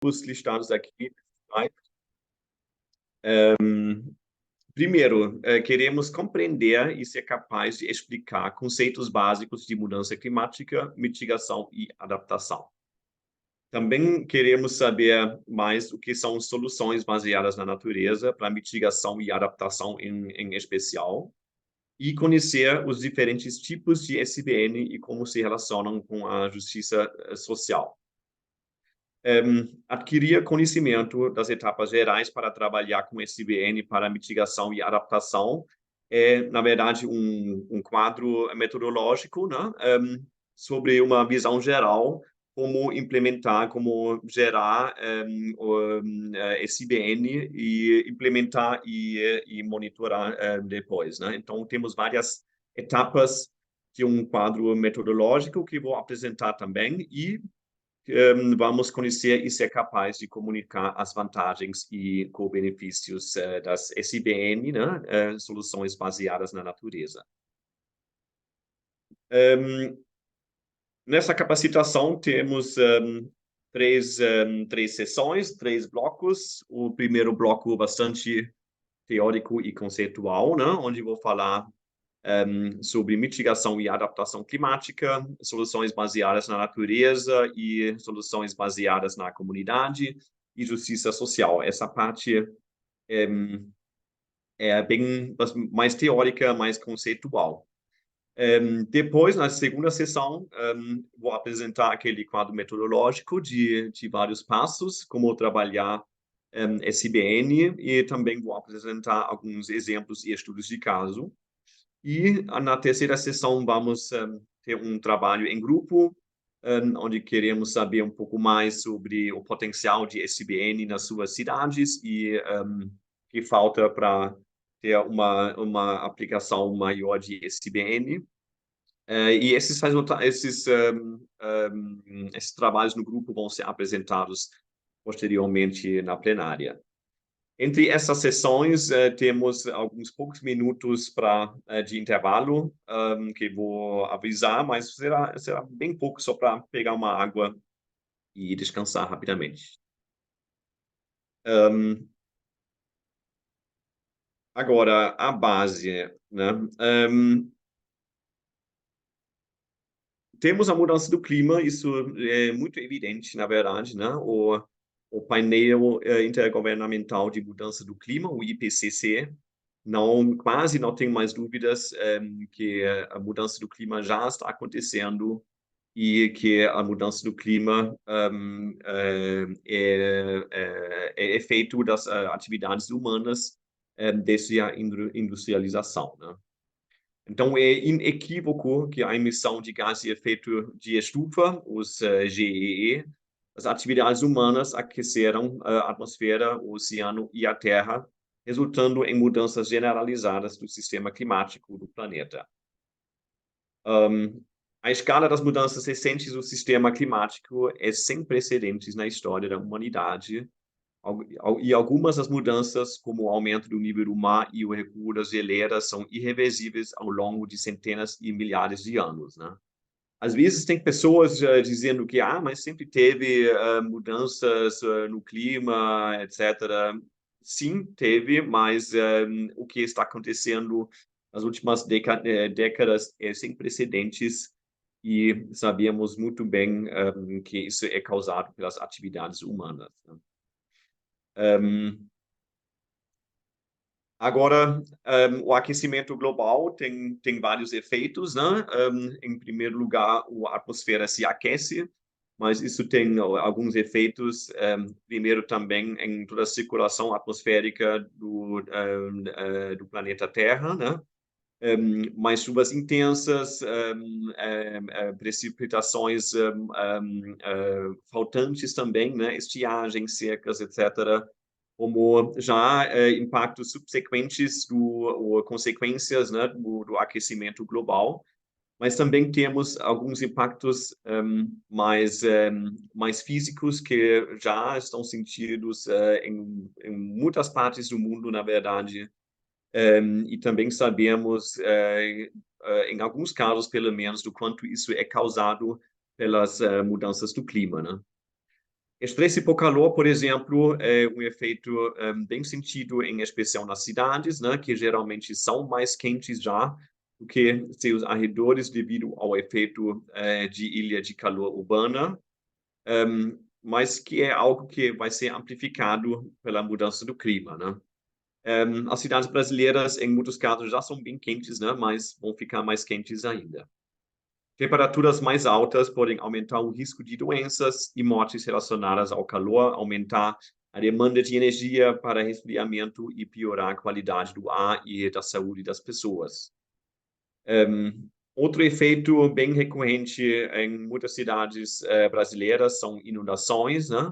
os listados aqui. Primeiro, queremos compreender e ser capaz de explicar conceitos básicos de mudança climática, mitigação e adaptação. Também queremos saber mais o que são soluções baseadas na natureza para mitigação e adaptação em especial, e conhecer os diferentes tipos de SBN e como se relacionam com a justiça social. Adquirir conhecimento das etapas gerais para trabalhar com SBN para mitigação e adaptação é, na verdade, um quadro metodológico, né? Sobre uma visão geral, como implementar, como gerar SBN e implementar e monitorar depois, né? Então, temos várias etapas de um quadro metodológico que vou apresentar também e vamos conhecer e ser capaz de comunicar as vantagens e co-benefícios das SBN, né? Soluções baseadas na natureza. Nessa capacitação, temos três sessões, 3 blocos. O primeiro bloco bastante teórico e conceitual, né? Onde vou falar sobre mitigação e adaptação climática, soluções baseadas na natureza e soluções baseadas na comunidade e justiça social. Essa parte é bem mais teórica, mais conceitual. Depois, na segunda sessão, vou apresentar aquele quadro metodológico de vários passos, como trabalhar SBN, e também vou apresentar alguns exemplos e estudos de caso. E na terceira sessão vamos ter um trabalho em grupo, onde queremos saber um pouco mais sobre o potencial de SBN nas suas cidades e que falta para ter uma aplicação maior de SBN. E esses trabalhos no grupo vão ser apresentados posteriormente na plenária. Entre essas sessões, temos alguns poucos minutos de intervalo, que vou avisar, mas será bem pouco, só para pegar uma água e descansar rapidamente. Agora, a base, né? Temos a mudança do clima, isso é muito evidente, na verdade, né? O painel intergovernamental de mudança do clima, o IPCC, quase não tem mais dúvidas que a mudança do clima já está acontecendo e que a mudança do clima é efeito das atividades humanas desde a industrialização, né? Então, é inequívoco que a emissão de gás de efeito de estufa, os GEE, as atividades humanas aqueceram a atmosfera, o oceano e a Terra, resultando em mudanças generalizadas do sistema climático do planeta. A escala das mudanças recentes do sistema climático é sem precedentes na história da humanidade, e algumas das mudanças, como o aumento do nível do mar e o recuo das geleiras, são irreversíveis ao longo de centenas e milhares de anos, né? Às vezes tem pessoas dizendo que mas sempre teve mudanças no clima, etc. Sim, teve, mas o que está acontecendo nas últimas décadas é sem precedentes e sabíamos muito bem que isso é causado pelas atividades humanas, né? Agora, o aquecimento global tem vários efeitos, né? Em primeiro lugar, a atmosfera se aquece, mas isso tem alguns efeitos, primeiro também em toda a circulação atmosférica do planeta Terra, né? Mais chuvas intensas, precipitações faltantes também, né? Estiagens, secas, etc., como já impactos subsequentes ou consequências, né, do aquecimento global, mas também temos alguns impactos mais físicos que já estão sentidos em muitas partes do mundo, na verdade, e também sabemos, em alguns casos, pelo menos, do quanto isso é causado pelas mudanças do clima, né? Estresse por calor, por exemplo, é um efeito bem sentido, em especial nas cidades, né, que geralmente são mais quentes já do que seus arredores devido ao efeito de ilha de calor urbana, mas que é algo que vai ser amplificado pela mudança do clima, né? As cidades brasileiras, em muitos casos, já são bem quentes, né, mas vão ficar mais quentes ainda. Temperaturas mais altas podem aumentar o risco de doenças e mortes relacionadas ao calor, aumentar a demanda de energia para resfriamento e piorar a qualidade do ar e da saúde das pessoas. Outro efeito bem recorrente em muitas cidades brasileiras são inundações, né?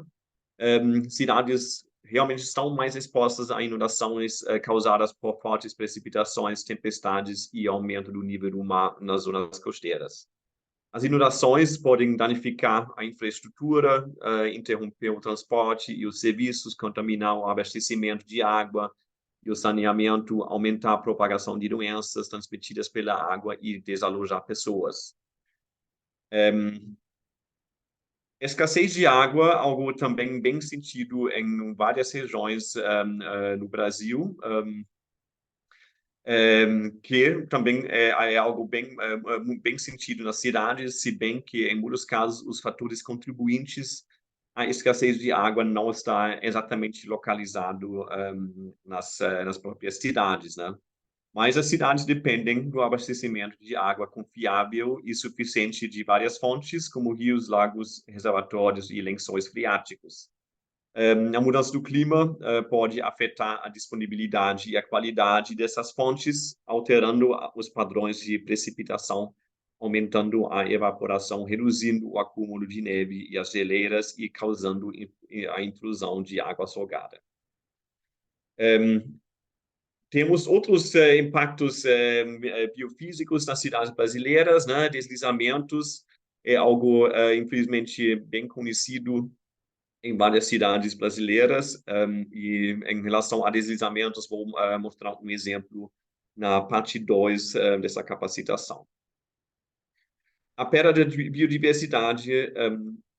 Cidades realmente estão mais expostas a inundações causadas por fortes precipitações, tempestades e aumento do nível do mar nas zonas costeiras. As inundações podem danificar a infraestrutura, interromper o transporte e os serviços, contaminar o abastecimento de água e o saneamento, aumentar a propagação de doenças transmitidas pela água e desalojar pessoas. Escassez de água, algo também bem sentido em várias regiões no Brasil, que também é algo bem sentido nas cidades, se bem que, em muitos casos, os fatores contribuintes à escassez de água não está exatamente localizado nas próprias cidades, né? Mas as cidades dependem do abastecimento de água confiável e suficiente de várias fontes, como rios, lagos, reservatórios e lençóis freáticos. A mudança do clima pode afetar a disponibilidade e a qualidade dessas fontes, alterando os padrões de precipitação, aumentando a evaporação, reduzindo o acúmulo de neve e as geleiras e causando a intrusão de água salgada. Temos outros impactos biofísicos nas cidades brasileiras, né? Deslizamentos é algo, infelizmente, bem conhecido em várias cidades brasileiras, e em relação a deslizamentos, vou mostrar um exemplo na parte 2 dessa capacitação. A perda de biodiversidade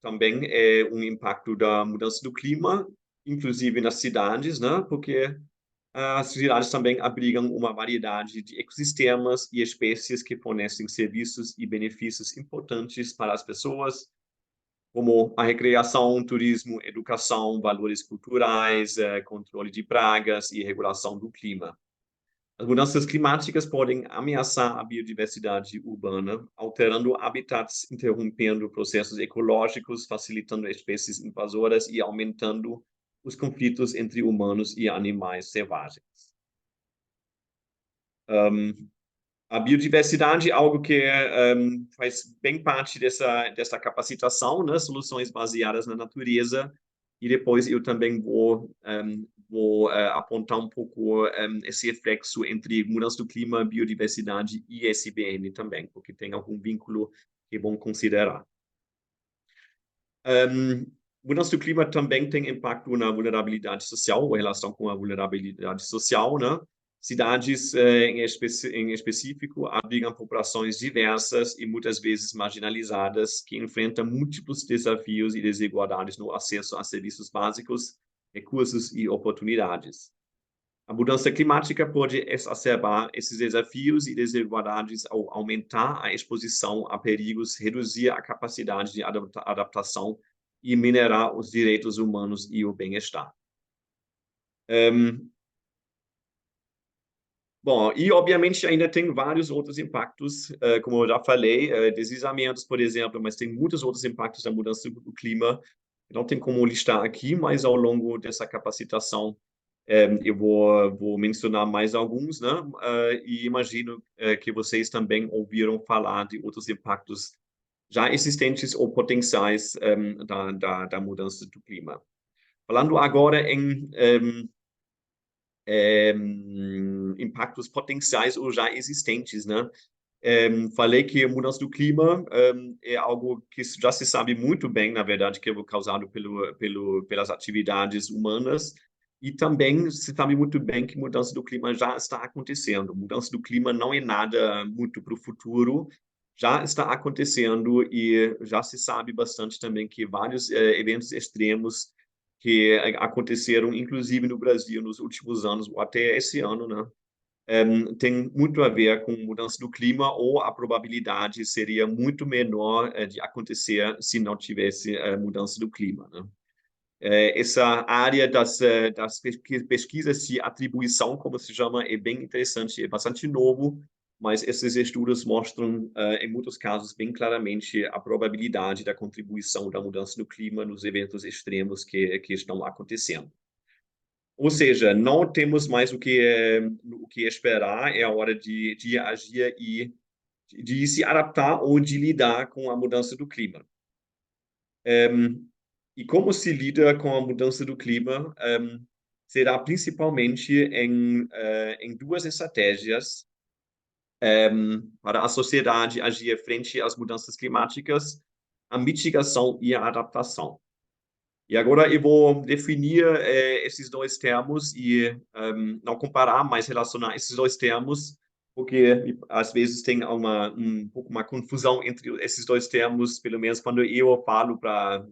também é um impacto da mudança do clima, inclusive nas cidades, né? Porque as cidades também abrigam uma variedade de ecossistemas e espécies que fornecem serviços e benefícios importantes para as pessoas, como a recreação, turismo, educação, valores culturais, controle de pragas e regulação do clima. As mudanças climáticas podem ameaçar a biodiversidade urbana, alterando habitats, interrompendo processos ecológicos, facilitando espécies invasoras e aumentando os conflitos entre humanos e animais selvagens. A biodiversidade é algo que faz bem parte dessa capacitação, né? Soluções baseadas na natureza. E depois eu também vou apontar um pouco esse reflexo entre mudança do clima, biodiversidade e SBN também, porque tem algum vínculo que é bom considerar. Mudança do clima também tem impacto na vulnerabilidade social, ou relação com a vulnerabilidade social, né? Cidades, em específico, abrigam populações diversas e muitas vezes marginalizadas, que enfrentam múltiplos desafios e desigualdades no acesso a serviços básicos, recursos e oportunidades. A mudança climática pode exacerbar esses desafios e desigualdades ao aumentar a exposição a perigos, reduzir a capacidade de adaptação e minerar os direitos humanos e o bem-estar. Bom, e obviamente ainda tem vários outros impactos, como eu já falei, deslizamentos, por exemplo, mas tem muitos outros impactos da mudança do clima. Não tem como listar aqui, mas ao longo dessa capacitação eu vou mencionar mais alguns, né? E imagino que vocês também ouviram falar de outros impactos já existentes ou potenciais da mudança do clima. Falando agora em impactos potenciais ou já existentes, né? Falei que a mudança do clima é algo que já se sabe muito bem, na verdade, que é causado pelas atividades humanas, e também se sabe muito bem que mudança do clima já está acontecendo. Mudança do clima não é nada muito para o futuro, já está acontecendo e já se sabe bastante também que vários eventos extremos que aconteceram, inclusive no Brasil, nos últimos anos, ou até esse ano, né? Tem muito a ver com mudança do clima, ou a probabilidade seria muito menor de acontecer se não tivesse mudança do clima, né? Essa área das pesquisas de atribuição, como se chama, é bem interessante, é bastante novo, mas esses estudos mostram, em muitos casos, bem claramente a probabilidade da contribuição da mudança do clima nos eventos extremos que estão acontecendo. Ou seja, não temos mais o que esperar, é a hora de agir e de se adaptar ou de lidar com a mudança do clima. E como se lida com a mudança do clima será principalmente em duas estratégias para a sociedade agir frente às mudanças climáticas: a mitigação e a adaptação. E agora eu vou definir esses dois termos e não comparar, mas relacionar esses dois termos, porque às vezes tem um pouco uma confusão entre esses dois termos, pelo menos quando eu falo para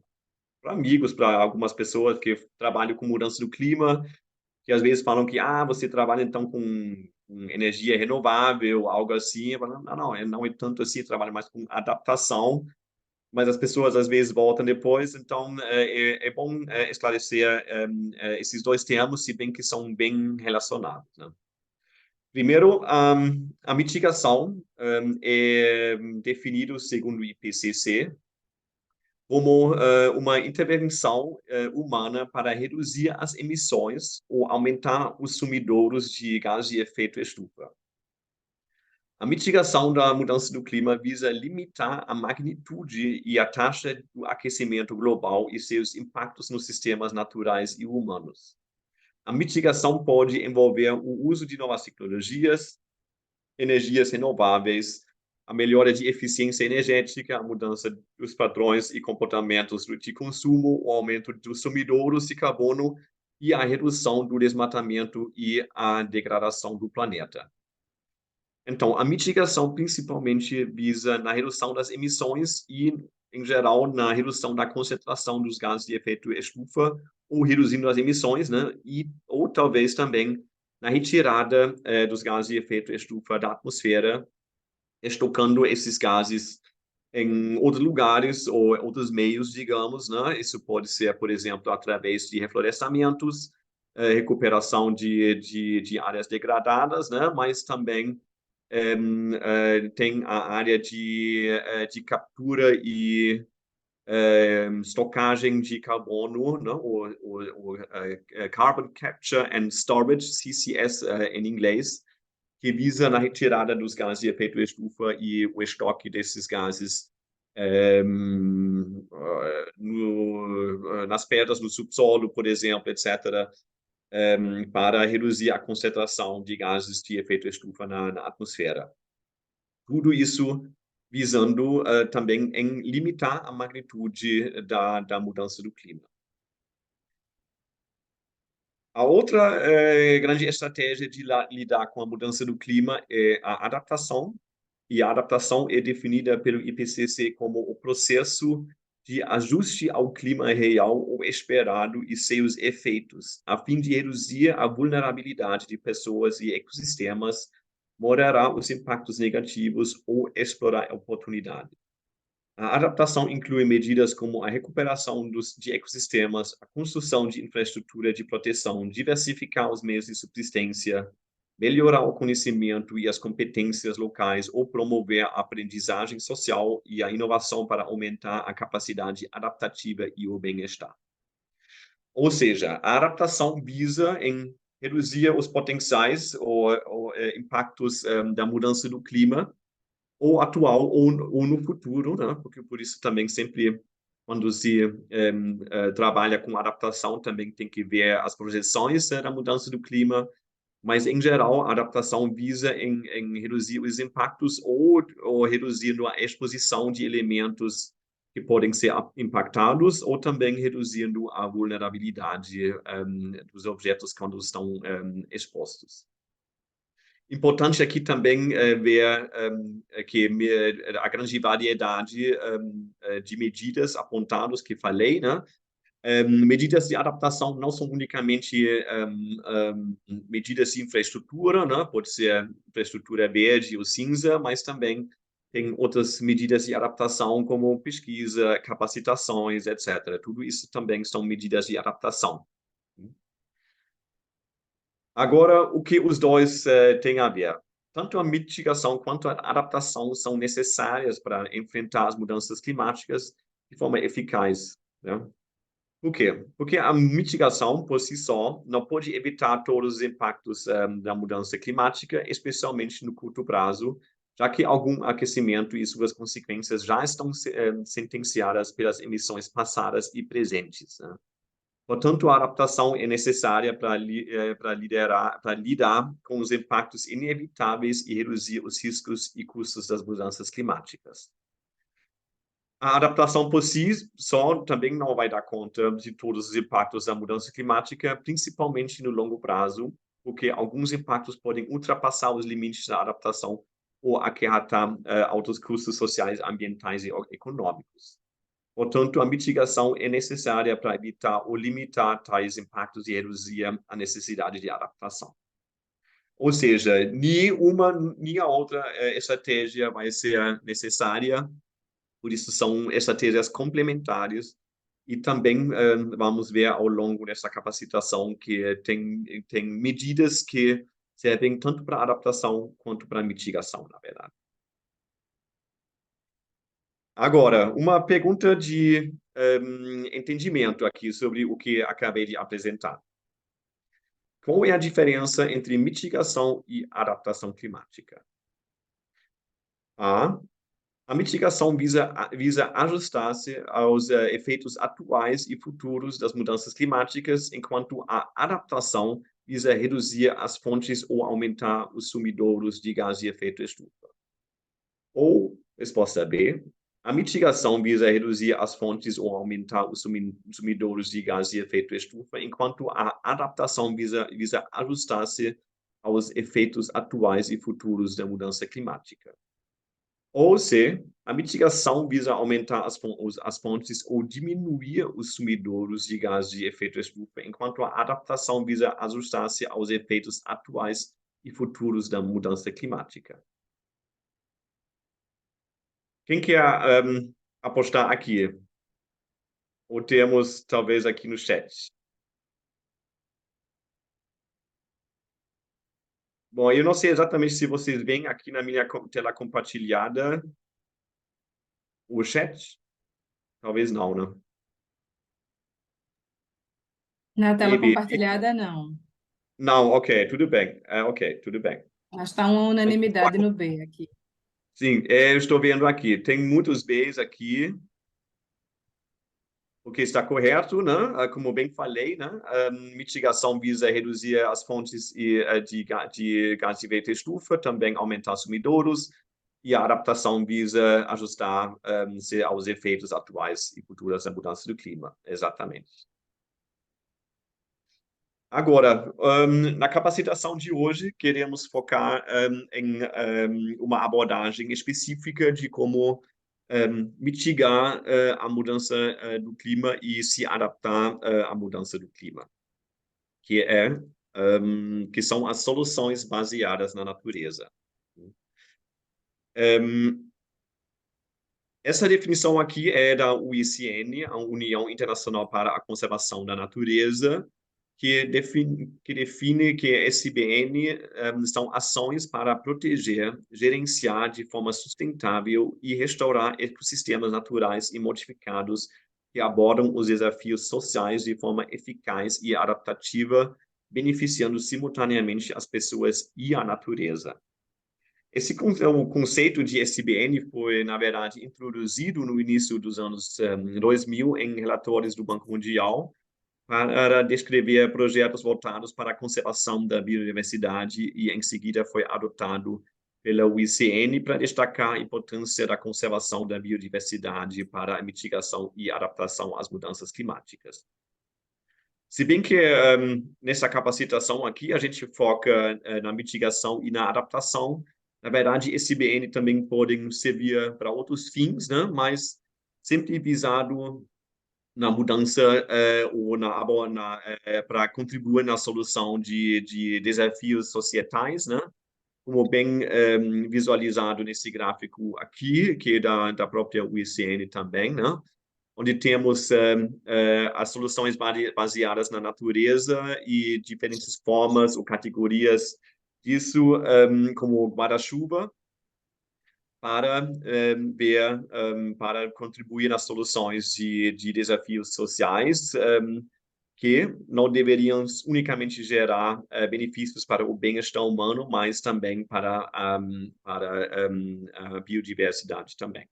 amigos, para algumas pessoas que trabalham com mudança do clima, que às vezes falam que você trabalha então com energia renovável, algo assim. Eu falo, não é tanto assim, eu trabalho mais com adaptação, mas as pessoas às vezes voltam depois, então é bom esclarecer esses dois termos, se bem que são bem relacionados, né? Primeiro, a mitigação é definido segundo o IPCC como uma intervenção humana para reduzir as emissões ou aumentar os sumidouros de gás de efeito estufa. A mitigação da mudança do clima visa limitar a magnitude e a taxa do aquecimento global e seus impactos nos sistemas naturais e humanos. A mitigação pode envolver o uso de novas tecnologias, energias renováveis, a melhora de eficiência energética, a mudança dos padrões e comportamentos de consumo, o aumento dos sumidouros de carbono e a redução do desmatamento e a degradação do planeta. Então, a mitigação principalmente visa na redução das emissões e, em geral, na redução da concentração dos gases de efeito estufa, ou reduzindo as emissões, né? Ou talvez também na retirada dos gases de efeito estufa da atmosfera, estocando esses gases em outros lugares ou outros meios, digamos, né? Isso pode ser, por exemplo, através de reflorestamentos, recuperação de áreas degradadas, né? Mas também tem a área de captura e estocagem de carbono, né? o Carbon Capture and Storage, CCS em inglês, que visa na retirada dos gases de efeito estufa e o estoque desses gases nas pedras, no subsolo, por exemplo, etc., para reduzir a concentração de gases de efeito estufa na atmosfera. Tudo isso visando também em limitar a magnitude da mudança do clima. A outra grande estratégia de lidar com a mudança do clima é a adaptação, e a adaptação é definida pelo IPCC como o processo de ajuste ao clima real ou esperado e seus efeitos, a fim de reduzir a vulnerabilidade de pessoas e ecossistemas, moderar os impactos negativos ou explorar oportunidades. A adaptação inclui medidas como a recuperação de ecossistemas, a construção de infraestrutura de proteção, diversificar os meios de subsistência, melhorar o conhecimento e as competências locais ou promover a aprendizagem social e a inovação para aumentar a capacidade adaptativa e o bem-estar. Ou seja, a adaptação visa em reduzir os potenciais ou impactos da mudança do clima, ou atual ou no futuro, né? Porque por isso também sempre quando se trabalha com adaptação também tem que ver as projeções da mudança do clima, mas em geral a adaptação visa em reduzir os impactos ou reduzindo a exposição de elementos que podem ser impactados, ou também reduzindo a vulnerabilidade dos objetos quando estão expostos. Importante aqui também ver que a grande variedade de medidas apontadas que falei, né? Medidas de adaptação não são unicamente medidas de infraestrutura, né? Pode ser infraestrutura verde ou cinza, mas também tem outras medidas de adaptação, como pesquisa, capacitações, etc. Tudo isso também são medidas de adaptação. Agora, o que os dois têm a ver? Tanto a mitigação quanto a adaptação são necessárias para enfrentar as mudanças climáticas de forma eficaz, né? Por quê? Porque a mitigação, por si só, não pode evitar todos os impactos da mudança climática, especialmente no curto prazo, já que algum aquecimento e suas consequências já estão sentenciadas pelas emissões passadas e presentes, né? Portanto, a adaptação é necessária para lidar com os impactos inevitáveis e reduzir os riscos e custos das mudanças climáticas. A adaptação por si só também não vai dar conta de todos os impactos da mudança climática, principalmente no longo prazo, porque alguns impactos podem ultrapassar os limites da adaptação ou acarretar altos custos sociais, ambientais e econômicos. Portanto, a mitigação é necessária para evitar ou limitar tais impactos e reduzir a necessidade de adaptação. Ou seja, nem uma nem a outra estratégia vai ser necessária, por isso são estratégias complementares e também vamos ver ao longo dessa capacitação que tem medidas que servem tanto para adaptação quanto para mitigação, na verdade. Agora, uma pergunta de entendimento aqui sobre o que acabei de apresentar. Qual é a diferença entre mitigação e adaptação climática? A mitigação visa ajustar-se aos efeitos atuais e futuros das mudanças climáticas, enquanto a adaptação visa reduzir as fontes ou aumentar os sumidouros de gás de efeito estufa. Ou, resposta B, a mitigação visa reduzir as fontes ou aumentar os sumidouros de gás de efeito estufa, enquanto a adaptação visa ajustar-se aos efeitos atuais e futuros da mudança climática. Ou C, a mitigação visa aumentar as fontes ou diminuir os sumidouros de gás de efeito estufa, enquanto a adaptação visa ajustar-se aos efeitos atuais e futuros da mudança climática. Quem quer apostar aqui? Ou temos, talvez, aqui no chat? Bom, eu não sei exatamente se vocês veem aqui na minha tela compartilhada o chat. Talvez não, né? Na tela Maybe. compartilhada, não. Não, ok, tudo bem. Ok, tudo bem. Mas está uma unanimidade no B aqui. Sim, eu estou vendo aqui. Tem muitos Bs aqui, o que está correto, né? Como bem falei, né? Mitigação visa reduzir as fontes de gás de efeito estufa, também aumentar sumidouros, e a adaptação visa ajustar-se aos efeitos atuais e futuros da mudança do clima. Exatamente. Agora, na capacitação de hoje, queremos focar em uma abordagem específica de como mitigar a mudança do clima e se adaptar à mudança do clima, que são as soluções baseadas na natureza. Essa definição aqui é da UICN, a União Internacional para a Conservação da Natureza, que define que SBN são ações para proteger, gerenciar de forma sustentável e restaurar ecossistemas naturais e modificados que abordam os desafios sociais de forma eficaz e adaptativa, beneficiando simultaneamente as pessoas e a natureza. O conceito de SBN foi, na verdade, introduzido no início dos anos 2000 em relatórios do Banco Mundial, para descrever projetos voltados para a conservação da biodiversidade e, em seguida, foi adotado pela UICN para destacar a importância da conservação da biodiversidade para a mitigação e adaptação às mudanças climáticas. Se bem que nessa capacitação aqui a gente foca na mitigação e na adaptação. Na verdade, esse BN também podem servir para outros fins, né? Mas sempre visado na mudança ou para contribuir na solução de desafios societais, né? Como bem visualizado nesse gráfico aqui, que é da própria UICN também, né? Onde temos as soluções baseadas na natureza e diferentes formas ou categorias disso, como guarda-chuva, para para contribuir nas soluções de desafios sociais, que não deveriam unicamente gerar benefícios para o bem-estar humano, mas também para a biodiversidade também.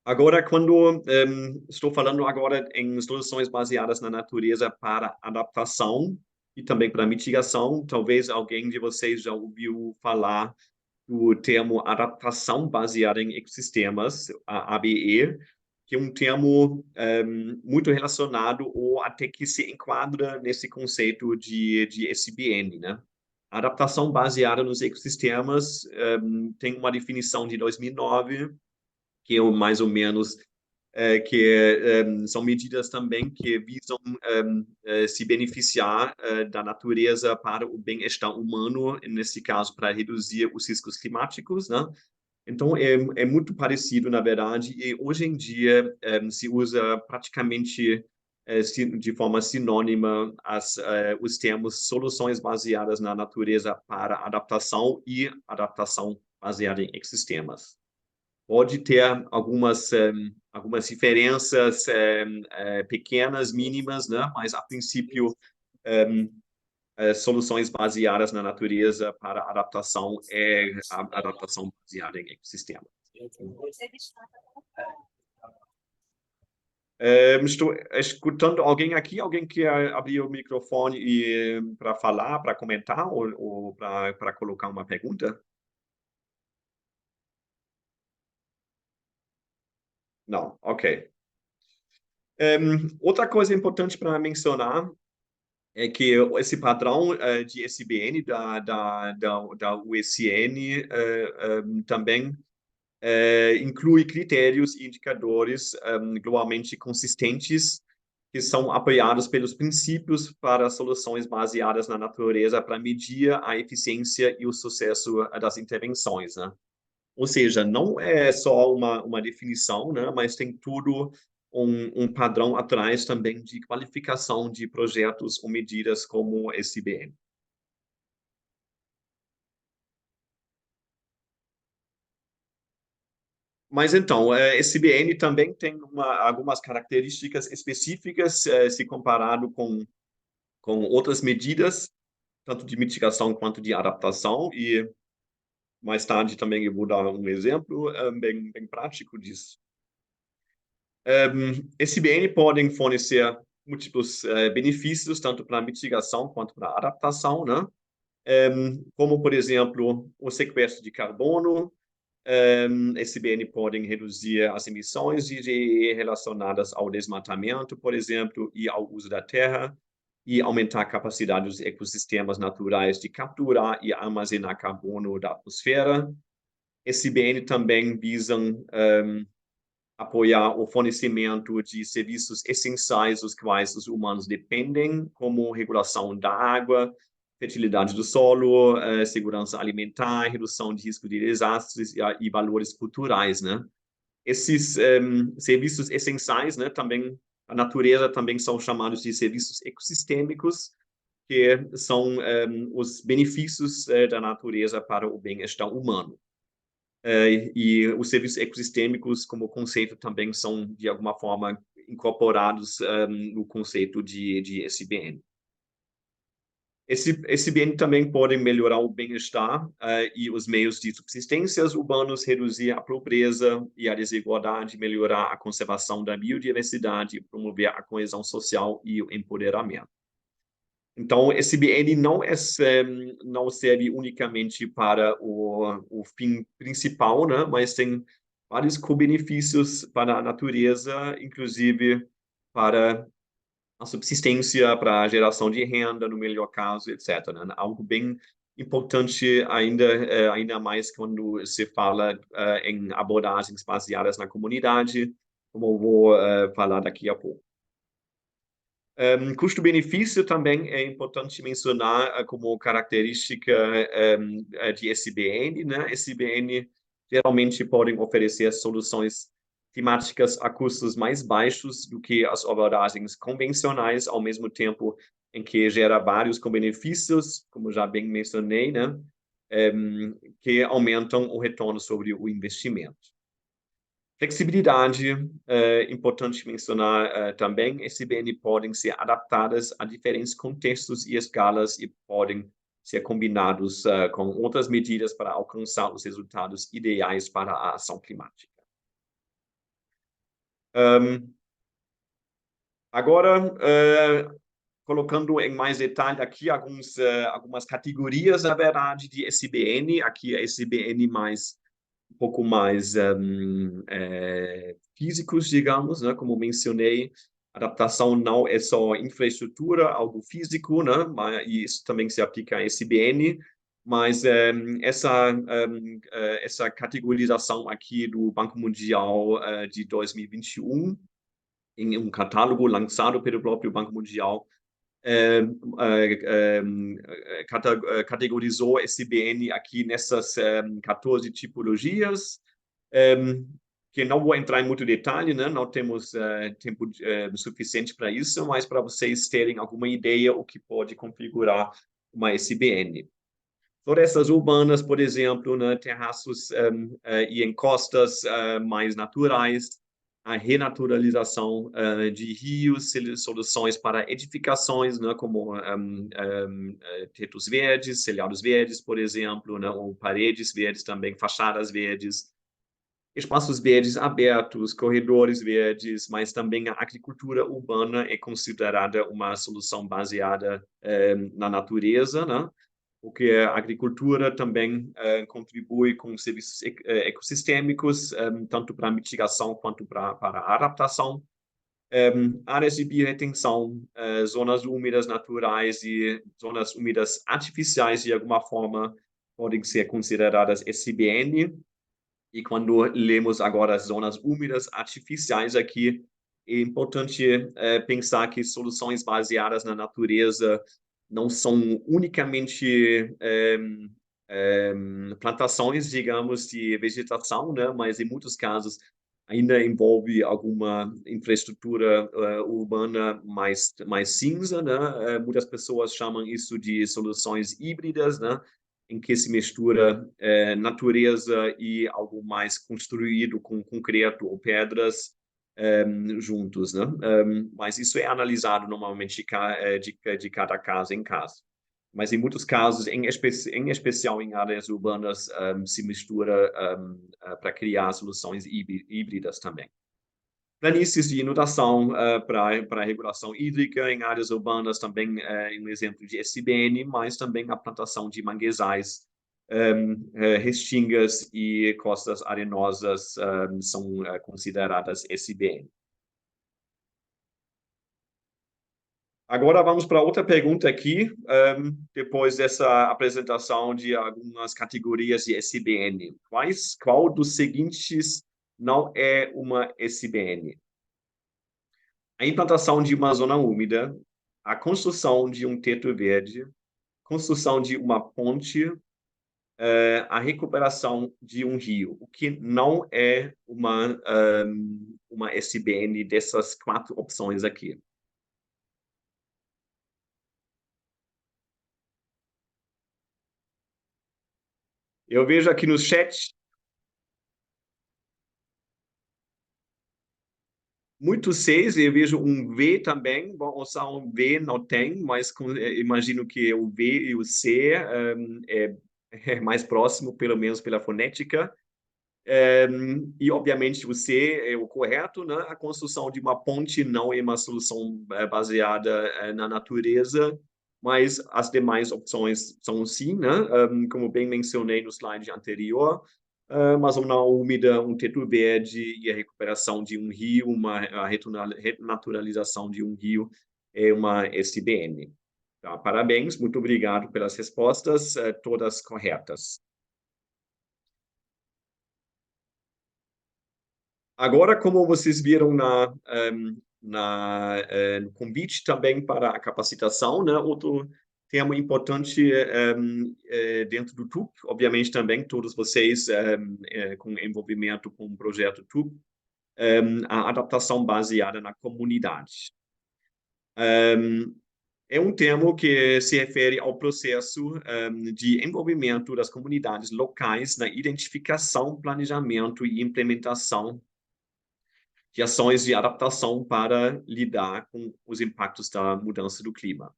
Agora, quando estou falando agora em soluções baseadas na natureza para adaptação e também para mitigação, talvez alguém de vocês já ouviu falar do termo adaptação baseada em ecossistemas, a ABE, que é um termo muito relacionado ou até que se enquadra nesse conceito de SBN, né? A adaptação baseada nos ecossistemas tem uma definição de 2009, que é mais ou menos são medidas também que visam se beneficiar da natureza para o bem-estar humano, nesse caso, para reduzir os riscos climáticos, né? Então, é muito parecido, na verdade, e hoje em dia se usa praticamente de forma sinônima os termos soluções baseadas na natureza para adaptação e adaptação baseada em ecossistemas. Pode ter algumas diferenças pequenas, mínimas, né? Mas, a princípio, soluções baseadas na natureza para adaptação é a adaptação baseada em ecossistema. Estou escutando alguém aqui? Alguém quer abrir o microfone para falar, para comentar ou para colocar uma pergunta? Não, ok. Outra coisa importante para mencionar é que esse padrão de SBN da USN também inclui critérios e indicadores globalmente consistentes que são apoiados pelos princípios para soluções baseadas na natureza para medir a eficiência e o sucesso das intervenções, né? Ou seja, não é só uma definição, né, mas tem tudo um padrão atrás também de qualificação de projetos ou medidas como SBN. Mas então, SBN também tem algumas características específicas se comparado com outras medidas, tanto de mitigação quanto de adaptação, e mais tarde também eu vou dar um exemplo bem prático disso. SBN podem fornecer múltiplos benefícios, tanto para mitigação quanto para adaptação, né? Como, por exemplo, o sequestro de carbono. SBN podem reduzir as emissões de GE relacionadas ao desmatamento, por exemplo, e ao uso da terra, e aumentar a capacidade dos ecossistemas naturais de capturar e armazenar carbono da atmosfera. SBN também visam apoiar o fornecimento de serviços essenciais dos quais os humanos dependem, como regulação da água, fertilidade do solo, segurança alimentar, redução de risco de desastres e valores culturais, né? Esses serviços essenciais, né, também a natureza também são chamados de serviços ecossistêmicos, que são os benefícios da natureza para o bem-estar humano. E os serviços ecossistêmicos, como conceito, também são, de alguma forma, incorporados no conceito de SBN. Esse SBN também pode melhorar o bem-estar e os meios de subsistência urbanos, reduzir a pobreza e a desigualdade, melhorar a conservação da biodiversidade, promover a coesão social e o empoderamento. Então, esse BN não serve unicamente para o fim principal, né? Mas tem vários co-benefícios para a natureza, inclusive para a subsistência para a geração de renda, no melhor caso, etc., né? Algo bem importante ainda mais quando se fala em abordagens baseadas na comunidade, como eu vou falar daqui a pouco. Custo-benefício também é importante mencionar como característica de SBN, né? SBN geralmente podem oferecer soluções temáticas a custos mais baixos do que as abordagens convencionais, ao mesmo tempo em que gera vários benefícios, como já bem mencionei, né? Que aumentam o retorno sobre o investimento. Flexibilidade, importante mencionar também, SBN podem ser adaptadas a diferentes contextos e escalas e podem ser combinados com outras medidas para alcançar os resultados ideais para a ação climática. Agora, colocando em mais detalhe aqui algumas categorias, na verdade, de SBN. Aqui a SBN um pouco mais físicos, digamos, né? Como mencionei, adaptação não é só infraestrutura, algo físico, né? E isso também se aplica a SBN, mas essa categorização aqui do Banco Mundial de 2021, em um catálogo lançado pelo próprio Banco Mundial, categorizou SBN aqui nessas 14 tipologias, que não vou entrar em muito detalhe, né? Não temos tempo suficiente para isso, mas para vocês terem alguma ideia o que pode configurar uma SBN. Florestas urbanas, por exemplo, né? Terraços e encostas mais naturais, a renaturalização de rios, soluções para edificações, né, como tetos verdes, telhados verdes, por exemplo, né, ou paredes verdes também, fachadas verdes, espaços verdes abertos, corredores verdes, mas também a agricultura urbana é considerada uma solução baseada na natureza, né? Porque a agricultura também contribui com serviços ecossistêmicos, tanto para mitigação quanto para adaptação. Áreas de biorretenção, zonas úmidas naturais e zonas úmidas artificiais, de alguma forma, podem ser consideradas SBN. E quando lemos agora as zonas úmidas artificiais aqui, é importante pensar que soluções baseadas na natureza não são unicamente plantações, digamos, de vegetação, né? Mas em muitos casos ainda envolve alguma infraestrutura urbana mais cinza, né? Muitas pessoas chamam isso de soluções híbridas, né? Em que se mistura natureza e algo mais construído com concreto ou pedras juntos, né? Mas isso é analisado normalmente de cada caso em caso. Mas em muitos casos, em especial em áreas urbanas, se mistura para criar soluções híbridas também. Planícies de inundação para a regulação hídrica em áreas urbanas também um exemplo de SBN, mas também a plantação de manguezais, restingas e costas arenosas são consideradas SBN. Agora vamos para outra pergunta aqui, depois dessa apresentação de algumas categorias de SBN. Qual dos seguintes não é uma SBN? A implantação de uma zona úmida, a construção de um teto verde, construção de uma ponte, a recuperação de um rio, o que não é uma SBN dessas 4 opções aqui. Eu vejo aqui no chat muitos Cs, eu vejo um V também. Bom, usar um V não tem, mas imagino que o V e o C é mais próximo, pelo menos pela fonética. E, obviamente, o C é o correto, né? A construção de uma ponte não é uma solução baseada na natureza, mas as demais opções são sim, né? Como bem mencionei no slide anterior, uma zona úmida, um teto verde e a recuperação de um rio, a renaturalização de um rio é uma SBN. Tá? Parabéns, muito obrigado pelas respostas, todas corretas. Agora, como vocês viram no convite também para a capacitação, né? Outro tema importante dentro do TUC, obviamente também todos vocês com envolvimento com o projeto TUC, a adaptação baseada na comunidade. É um termo que se refere ao processo de envolvimento das comunidades locais na identificação, planejamento e implementação de ações de adaptação para lidar com os impactos da mudança do clima.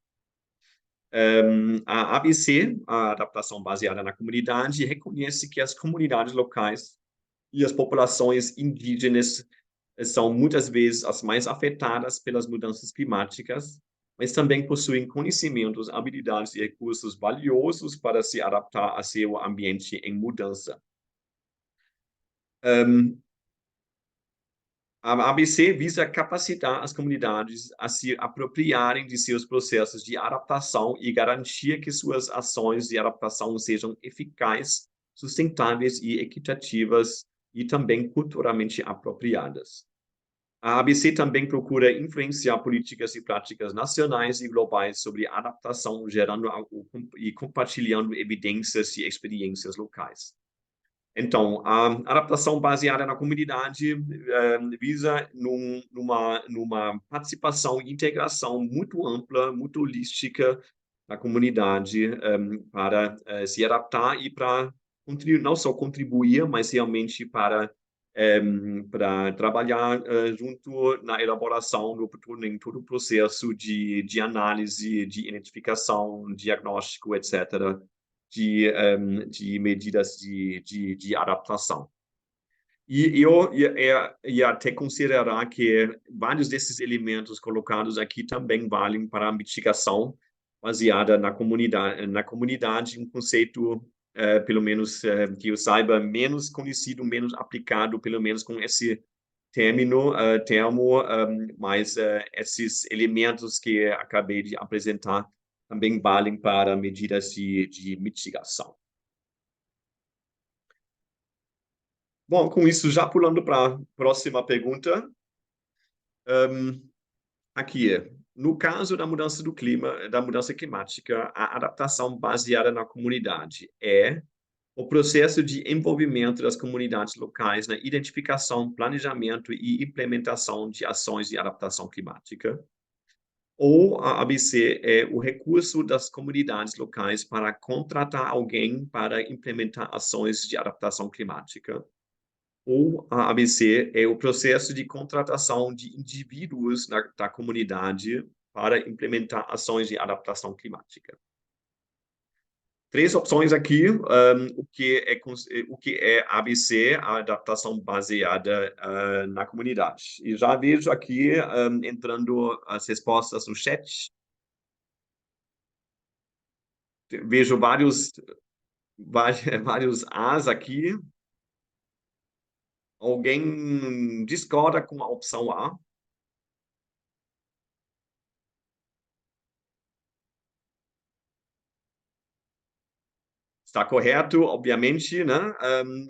A ABC, a adaptação baseada na comunidade, reconhece que as comunidades locais e as populações indígenas são muitas vezes as mais afetadas pelas mudanças climáticas, mas também possuem conhecimentos, habilidades e recursos valiosos para se adaptar a seu ambiente em mudança. A ABC visa capacitar as comunidades a se apropriarem de seus processos de adaptação e garantir que suas ações de adaptação sejam eficazes, sustentáveis e equitativas e também culturalmente apropriadas. A ABC também procura influenciar políticas e práticas nacionais e globais sobre adaptação, gerando e compartilhando evidências e experiências locais. Então, a adaptação baseada na comunidade visa numa participação e integração muito ampla, muito holística da comunidade para se adaptar e para não só contribuir, mas realmente para trabalhar junto na elaboração em todo o processo de análise, de identificação, diagnóstico, etc., de medidas de adaptação. E eu ia até considerar que vários desses elementos colocados aqui também valem para a mitigação baseada na comunidade, um conceito, pelo menos que eu saiba, menos conhecido, menos aplicado, pelo menos com esse termo, mas esses elementos que acabei de apresentar também valem para medidas de mitigação. Bom, com isso, já pulando para a próxima pergunta. Aqui, no caso da mudança do clima, da mudança climática, a adaptação baseada na comunidade é o processo de envolvimento das comunidades locais na identificação, planejamento e implementação de ações de adaptação climática. Ou a ABC é o recurso das comunidades locais para contratar alguém para implementar ações de adaptação climática. Ou a ABC é o processo de contratação de indivíduos da comunidade para implementar ações de adaptação climática. Três opções aqui, o que é ABC, a adaptação baseada na comunidade. E já vejo aqui, entrando as respostas no chat, vejo vários As aqui. Alguém discorda com a opção A? Está correto, obviamente, né?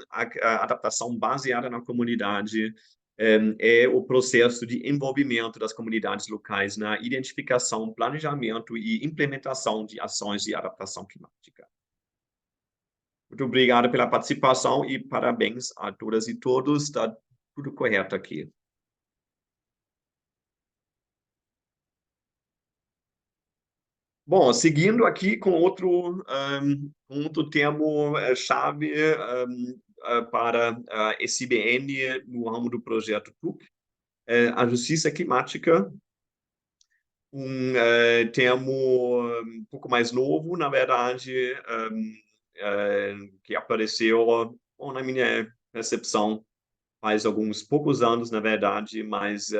A adaptação baseada na comunidade é o processo de envolvimento das comunidades locais na identificação, planejamento e implementação de ações de adaptação climática. Muito obrigado pela participação e parabéns a todas e todos. Está tudo correto aqui. Bom, seguindo aqui com outro termo-chave para a SBN no ramo do projeto TUC, a justiça climática, um termo um pouco mais novo, na verdade, que apareceu, bom, na minha percepção, faz alguns poucos anos, na verdade, mas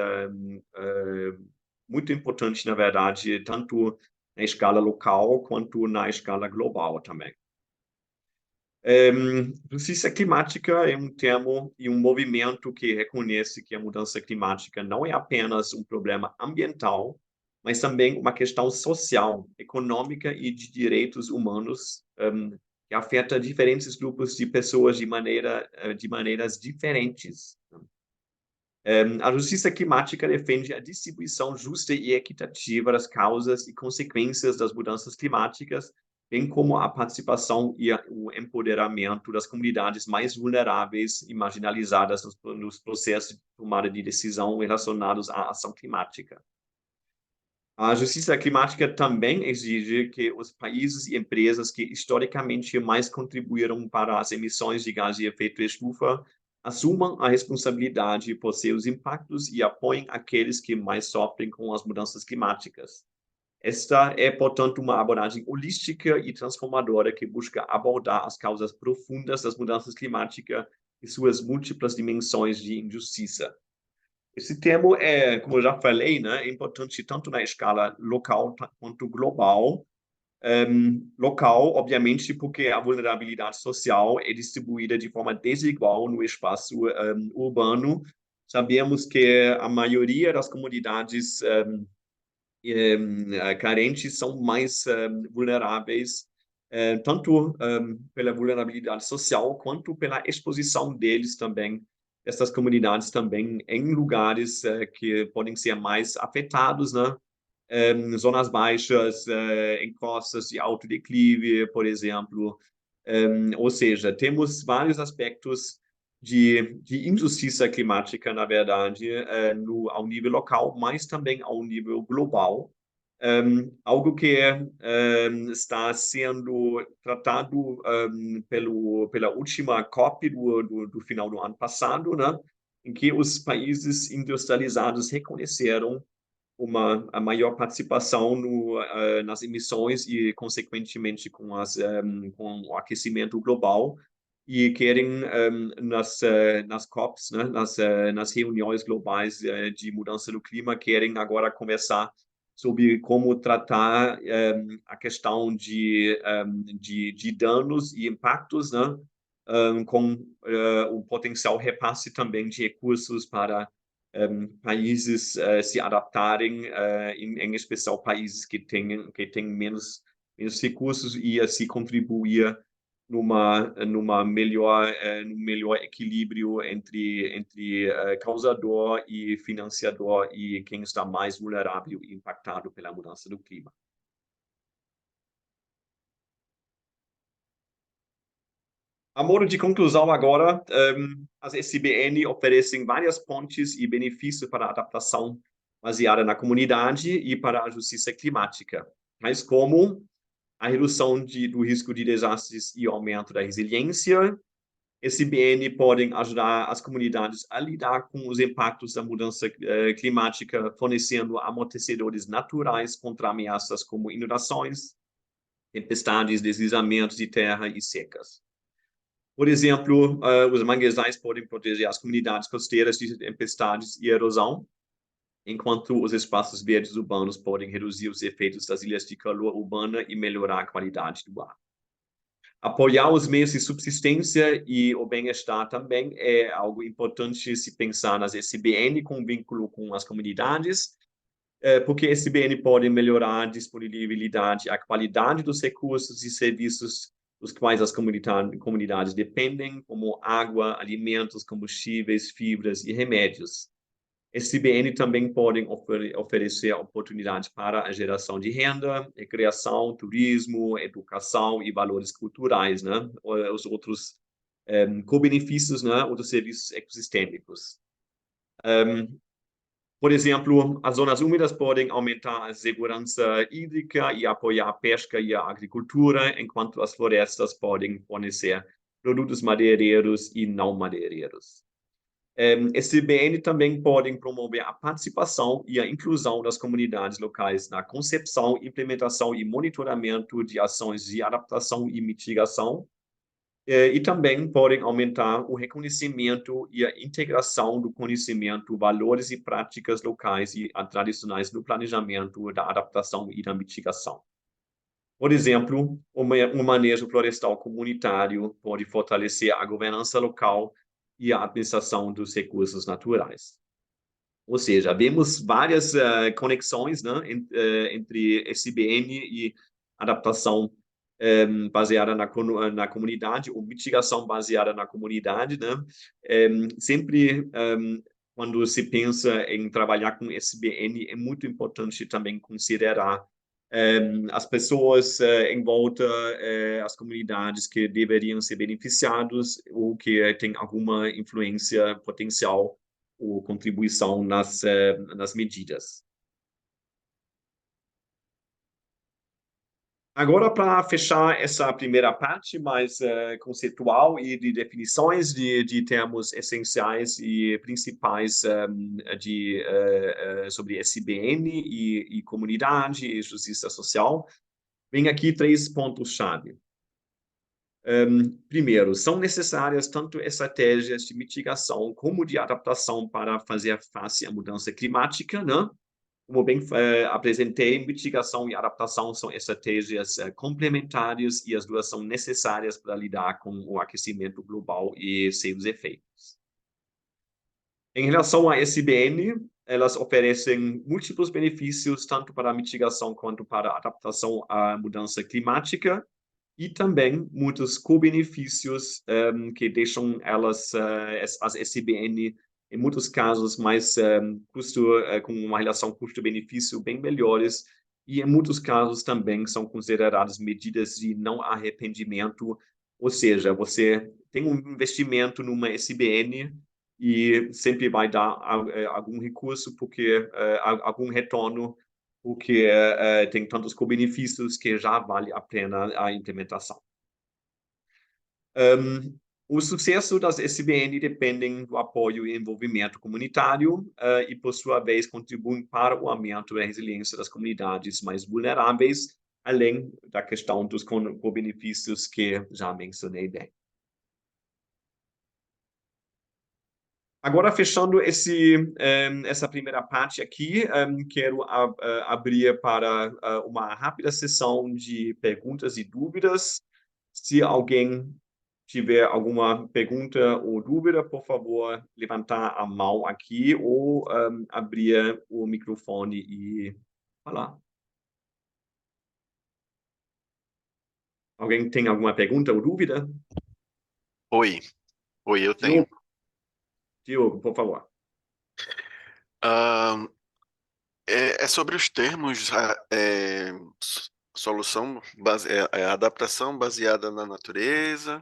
muito importante, na verdade, tanto na escala local quanto na escala global também. Justiça climática é um termo e um movimento que reconhece que a mudança climática não é apenas um problema ambiental, mas também uma questão social, econômica e de direitos humanos, que afeta diferentes grupos de pessoas de maneiras diferentes. A justiça climática defende a distribuição justa e equitativa das causas e consequências das mudanças climáticas, bem como a participação e o empoderamento das comunidades mais vulneráveis e marginalizadas nos processos de tomada de decisão relacionados à ação climática. A justiça climática também exige que os países e empresas que historicamente mais contribuíram para as emissões de gás de efeito estufa assumam a responsabilidade por seus impactos e apoiem aqueles que mais sofrem com as mudanças climáticas. Esta é, portanto, uma abordagem holística e transformadora que busca abordar as causas profundas das mudanças climáticas e suas múltiplas dimensões de injustiça. Esse termo é, como eu já falei, né, é importante tanto na escala local quanto global. Local, obviamente, porque a vulnerabilidade social é distribuída de forma desigual no espaço urbano. Sabemos que a maioria das comunidades carentes são mais vulneráveis, tanto pela vulnerabilidade social quanto pela exposição deles também, essas comunidades também em lugares que podem ser mais afetados, né? Zonas baixas, em costas de alto declive, por exemplo. Ou seja, temos vários aspectos de injustiça climática, na verdade, ao nível local, mas também ao nível global. Algo que está sendo tratado pela última COP do final do ano passado, né, em que os países industrializados reconheceram a maior participação nas emissões e, consequentemente, com o aquecimento global, e querem, nas COPs, né, nas reuniões globais de mudança do clima, querem agora conversar sobre como tratar a questão de danos e impactos, né, com o potencial repasse também de recursos para países se adaptarem, em especial países que têm menos recursos, e assim contribuir num melhor equilíbrio entre causador e financiador e quem está mais vulnerável e impactado pela mudança do clima. A modo de conclusão agora, as SBN oferecem várias pontes e benefícios para a adaptação baseada na comunidade e para a justiça climática, tais como a redução do risco de desastres e aumento da resiliência. SBN podem ajudar as comunidades a lidar com os impactos da mudança climática, fornecendo amortecedores naturais contra ameaças como inundações, tempestades, deslizamentos de terra e secas. Por exemplo, os manguezais podem proteger as comunidades costeiras de tempestades e erosão, enquanto os espaços verdes urbanos podem reduzir os efeitos das ilhas de calor urbana e melhorar a qualidade do ar. Apoiar os meios de subsistência e o bem-estar também é algo importante se pensar nas SBN com vínculo com as comunidades, porque SBN pode melhorar a disponibilidade, a qualidade dos recursos e serviços dos quais as comunidades dependem, como água, alimentos, combustíveis, fibras e remédios. SBN também podem oferecer oportunidades para a geração de renda, recreação, turismo, educação e valores culturais, né? Os outros co-benefícios, né? Outros serviços ecossistêmicos. Por exemplo, as zonas úmidas podem aumentar a segurança hídrica e apoiar a pesca e a agricultura, enquanto as florestas podem fornecer produtos madeireiros e não madeireiros. SBN também podem promover a participação e a inclusão das comunidades locais na concepção, implementação e monitoramento de ações de adaptação e mitigação, e também podem aumentar o reconhecimento e a integração do conhecimento, valores e práticas locais e tradicionais no planejamento da adaptação e da mitigação. Por exemplo, um manejo florestal comunitário pode fortalecer a governança local e a administração dos recursos naturais. Ou seja, vemos várias conexões, né, entre SBN e adaptação baseada na comunidade, ou mitigação baseada na comunidade, né? Sempre, quando se pensa em trabalhar com SBN, é muito importante também considerar as pessoas em volta, as comunidades que deveriam ser beneficiados ou que têm alguma influência potencial ou contribuição nas medidas. Agora, para fechar essa primeira parte mais conceitual e de definições de termos essenciais e principais sobre SBN e comunidade e justiça social, vem aqui 3 pontos-chave. Primeiro, são necessárias tanto estratégias de mitigação como de adaptação para fazer face à mudança climática, né? Como bem apresentei, mitigação e adaptação são estratégias complementares e as duas são necessárias para lidar com o aquecimento global e seus efeitos. Em relação à SBN, elas oferecem múltiplos benefícios, tanto para a mitigação quanto para a adaptação à mudança climática, e também muitos co-benefícios que deixam elas, as SBN, em muitos casos, mais com uma relação custo-benefício bem melhores, e em muitos casos também são consideradas medidas de não arrependimento, ou seja, você tem um investimento numa SBN e sempre vai dar algum recurso, porque algum retorno, porque tem tantos co-benefícios que já vale a pena a implementação. O sucesso das SBN depende do apoio e envolvimento comunitário e, por sua vez, contribuem para o aumento da resiliência das comunidades mais vulneráveis, além da questão dos co-benefícios que já mencionei bem. Agora, fechando essa primeira parte aqui, quero abrir para uma rápida sessão de perguntas e dúvidas. Se alguém tiver alguma pergunta ou dúvida, por favor, levantar a mão aqui ou abrir o microfone e falar. Alguém tem alguma pergunta ou dúvida? Oi, eu tenho. Diogo, por favor. Ah, é sobre os termos, solução, adaptação baseada na natureza,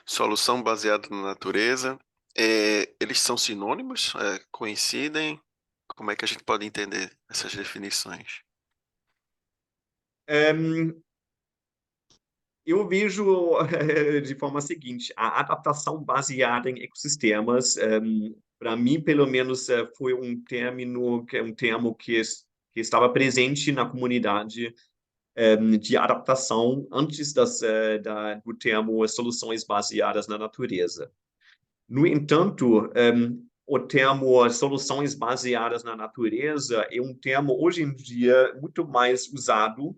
solução baseada na natureza. Eles são sinônimos? Coincidem? Como é que a gente pode entender essas definições? Eu vejo de forma seguinte, a adaptação baseada em ecossistemas, para mim, pelo menos, foi um termo que estava presente na comunidade de adaptação antes do termo soluções baseadas na natureza. No entanto, o termo soluções baseadas na natureza é um termo, hoje em dia, muito mais usado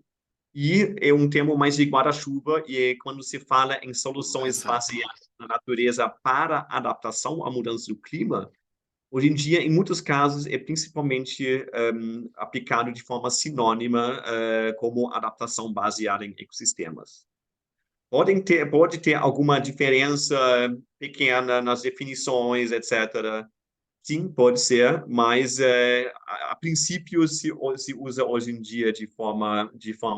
e é um termo mais de guarda-chuva, e quando se fala em soluções Exato. baseadas na natureza para adaptação à mudança do clima, hoje em dia, em muitos casos, é principalmente aplicado de forma sinônima como adaptação baseada em ecossistemas. Pode ter alguma diferença pequena nas definições, etc. Sim, pode ser, mas a princípio se usa hoje em dia de forma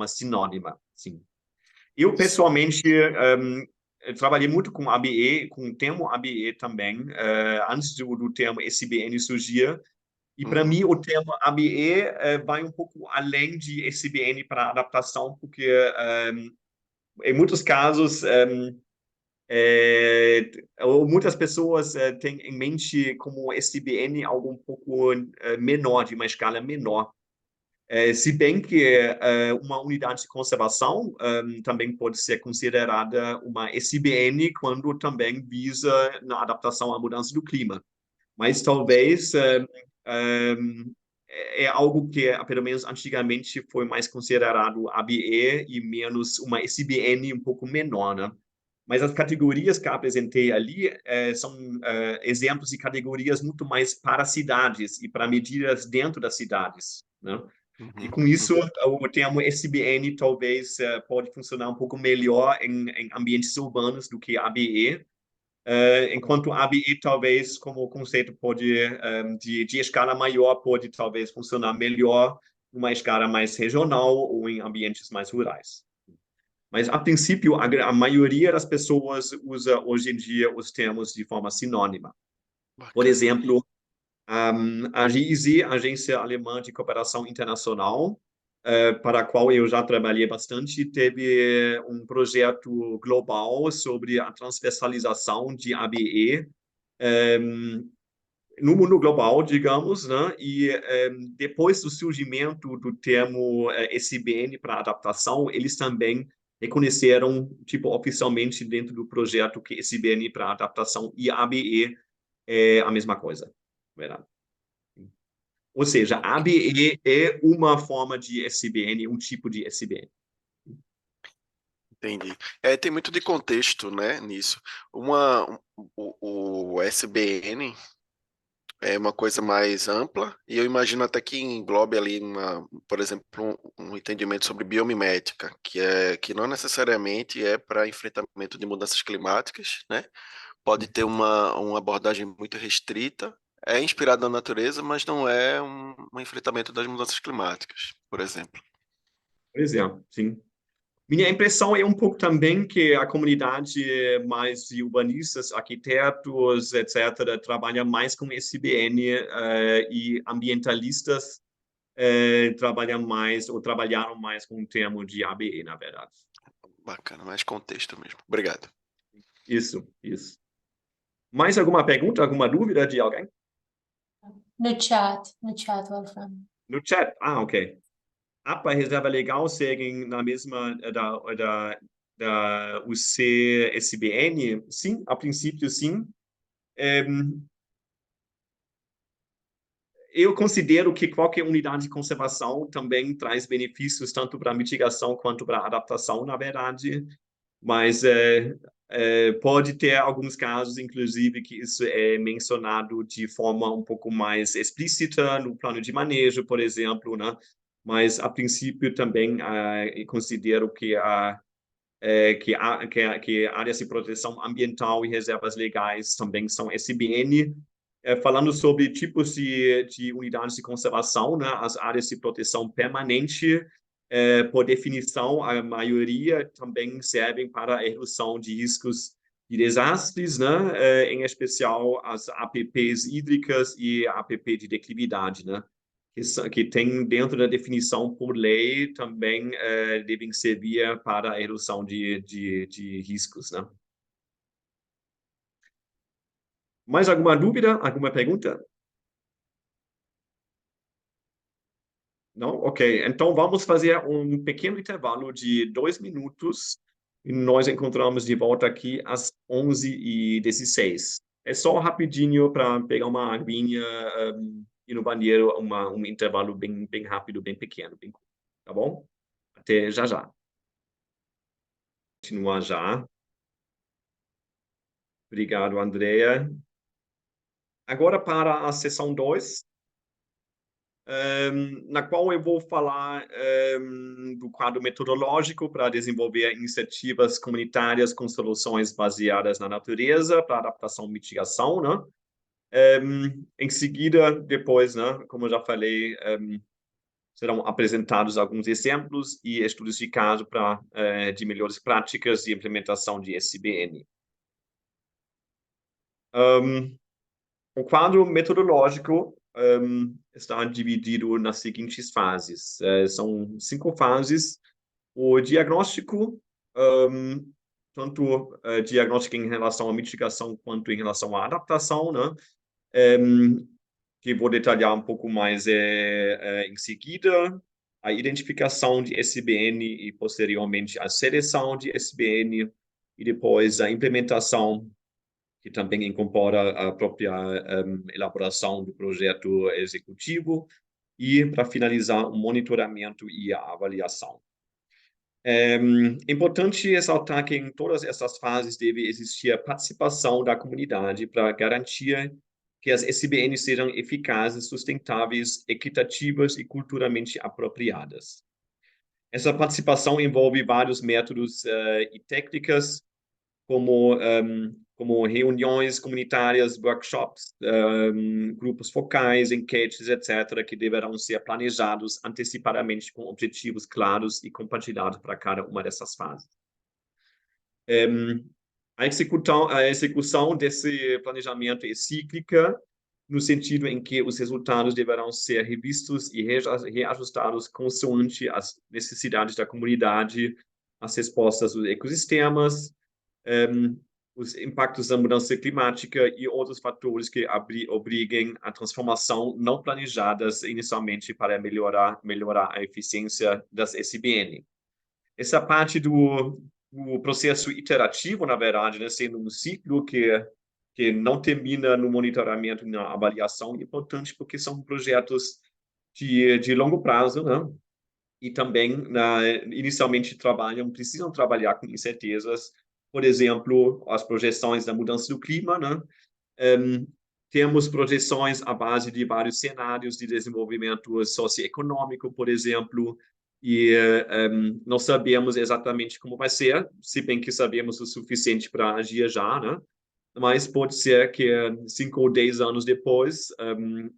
sinônima, sim. Eu, pessoalmente, trabalhei muito com ABE, com o termo ABE também, antes do termo SBN surgir. E, para mim, o termo ABE vai um pouco além de SBN para adaptação, porque, em muitos casos, muitas pessoas têm em mente como SBN algo um pouco menor, de uma escala menor. Se bem que uma unidade de conservação também pode ser considerada uma SBN quando também visa na adaptação à mudança do clima. Mas talvez é algo que, pelo menos antigamente, foi mais considerado ABE e menos uma SBN um pouco menor, né? Mas as categorias que apresentei ali são exemplos de categorias muito mais para cidades e para medidas dentro das cidades, né? E com isso, o termo SBN talvez pode funcionar um pouco melhor em ambientes urbanos do que ABE, enquanto ABE talvez, como conceito pode de escala maior, pode talvez funcionar melhor numa escala mais regional ou em ambientes mais rurais. Mas, a princípio, a maioria das pessoas usa hoje em dia os termos de forma sinônima. Por Bacana. exemplo, a GIZ, Agência Alemã de Cooperação Internacional, para a qual eu já trabalhei bastante, teve um projeto global sobre a transversalização de ABE no mundo global, digamos, né? E depois do surgimento do termo SBN para adaptação, eles também reconheceram, tipo, oficialmente dentro do projeto que SBN para adaptação e ABE é a mesma coisa, verdade? Ou seja, ABE é uma forma de SBN, um tipo de SBN. Entendi. Tem muito de contexto, né, nisso. O SBN é uma coisa mais ampla e eu imagino até que englobe ali, por exemplo, um entendimento sobre biomimética, que não necessariamente é para enfrentamento de mudanças climáticas, né? Pode ter uma abordagem muito restrita, é inspirado na natureza, mas não é um enfrentamento das mudanças climáticas, por exemplo. Por exemplo, sim. Minha impressão é um pouco também que a comunidade mais de urbanistas, arquitetos, etc., trabalha mais com SBN e ambientalistas trabalham mais ou trabalharam mais com o termo de ABE, na verdade. Bacana, mais contexto mesmo. Obrigado. Isso, isso. Mais alguma pergunta, alguma dúvida de alguém? No chat, Wolfram. No chat? Ah, ok. APA e Reserva Legal seguem na mesma da UC-SBN? Sim, a princípio, sim. Eu considero que qualquer unidade de conservação também traz benefícios tanto para mitigação quanto para adaptação, na verdade, mas pode ter alguns casos, inclusive, que isso é mencionado de forma um pouco mais explícita no plano de manejo, por exemplo, né? Mas, a princípio, também eu considero que que áreas de proteção ambiental e reservas legais também são SBN. Falando sobre tipos de unidades de conservação, né, as áreas de proteção permanente, por definição, a maioria também servem para a redução de riscos de desastres, né, em especial as APPs hídricas e a APP de declividade, né, que tem dentro da definição por lei também devem servir para a redução de riscos, né? Mais alguma dúvida? Alguma pergunta? Não? Ok. Então, vamos fazer um pequeno intervalo de 2 minutos e nós encontramos de volta aqui às 11h16. É só rapidinho para pegar uma aguinha e no banheiro, um intervalo bem, bem rápido, bem pequeno, bem curto. Tá bom? Até já já. Continuar já. Obrigado, Andrea. Agora para a sessão 2, na qual eu vou falar do quadro metodológico para desenvolver iniciativas comunitárias com soluções baseadas na natureza para adaptação e mitigação, né? Em seguida, depois, né, como eu já falei, serão apresentados alguns exemplos e estudos de caso de melhores práticas de implementação de SBN. O quadro metodológico está dividido nas seguintes fases. São 5 fases. O diagnóstico, tanto diagnóstico em relação à mitigação quanto em relação à adaptação, né? Que vou detalhar um pouco mais em seguida. A identificação de SBN e, posteriormente, a seleção de SBN e depois a implementação, que também incorpora a própria elaboração do projeto executivo, e, para finalizar, o monitoramento e a avaliação. É importante ressaltar que em todas essas fases deve existir a participação da comunidade para garantir que as SBNs sejam eficazes, sustentáveis, equitativas e culturalmente apropriadas. Essa participação envolve vários métodos e técnicas, como reuniões comunitárias, workshops, grupos focais, enquetes, etc., que deverão ser planejados antecipadamente com objetivos claros e compartilhados para cada uma dessas fases. A execução desse planejamento é cíclica, no sentido em que os resultados deverão ser revistos e reajustados consoante as necessidades da comunidade, as respostas dos ecossistemas, os impactos da mudança climática e outros fatores que obriguem a transformação não planejadas inicialmente para melhorar a eficiência das SBN. Essa parte do processo iterativo, na verdade, né, sendo um ciclo que não termina no monitoramento e na avaliação, é importante porque são projetos de longo prazo, né? E também, inicialmente, precisam trabalhar com incertezas, por exemplo, as projeções da mudança do clima, né? Temos projeções à base de vários cenários de desenvolvimento socioeconômico, por exemplo, e não sabemos exatamente como vai ser, se bem que sabemos o suficiente para agir já, né? Mas pode ser que 5 ou 10 anos depois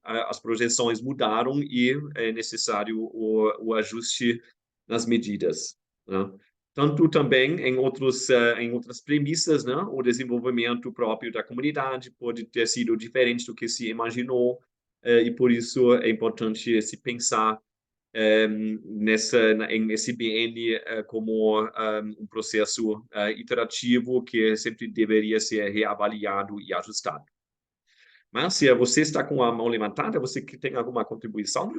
as projeções mudaram e é necessário o ajuste nas medidas, né? Tanto também em outras premissas, né? O desenvolvimento próprio da comunidade pode ter sido diferente do que se imaginou, e por isso é importante se pensar em SBN como um processo iterativo que sempre deveria ser reavaliado e ajustado. Márcia, você está com a mão levantada? Você tem alguma contribuição?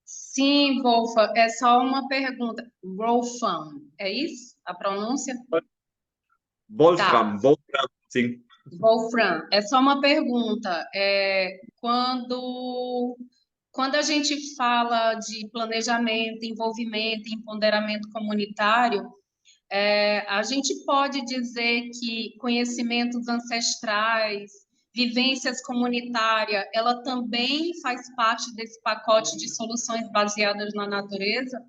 Sim, Wolfa, é só uma pergunta. Wolfram, é isso? A pronúncia? Tá. Wolfram, sim. Wolfram, é só uma pergunta. Quando a gente fala de planejamento, envolvimento e empoderamento comunitário, a gente pode dizer que conhecimentos ancestrais, vivências comunitárias, ela também faz parte desse pacote de soluções baseadas na natureza?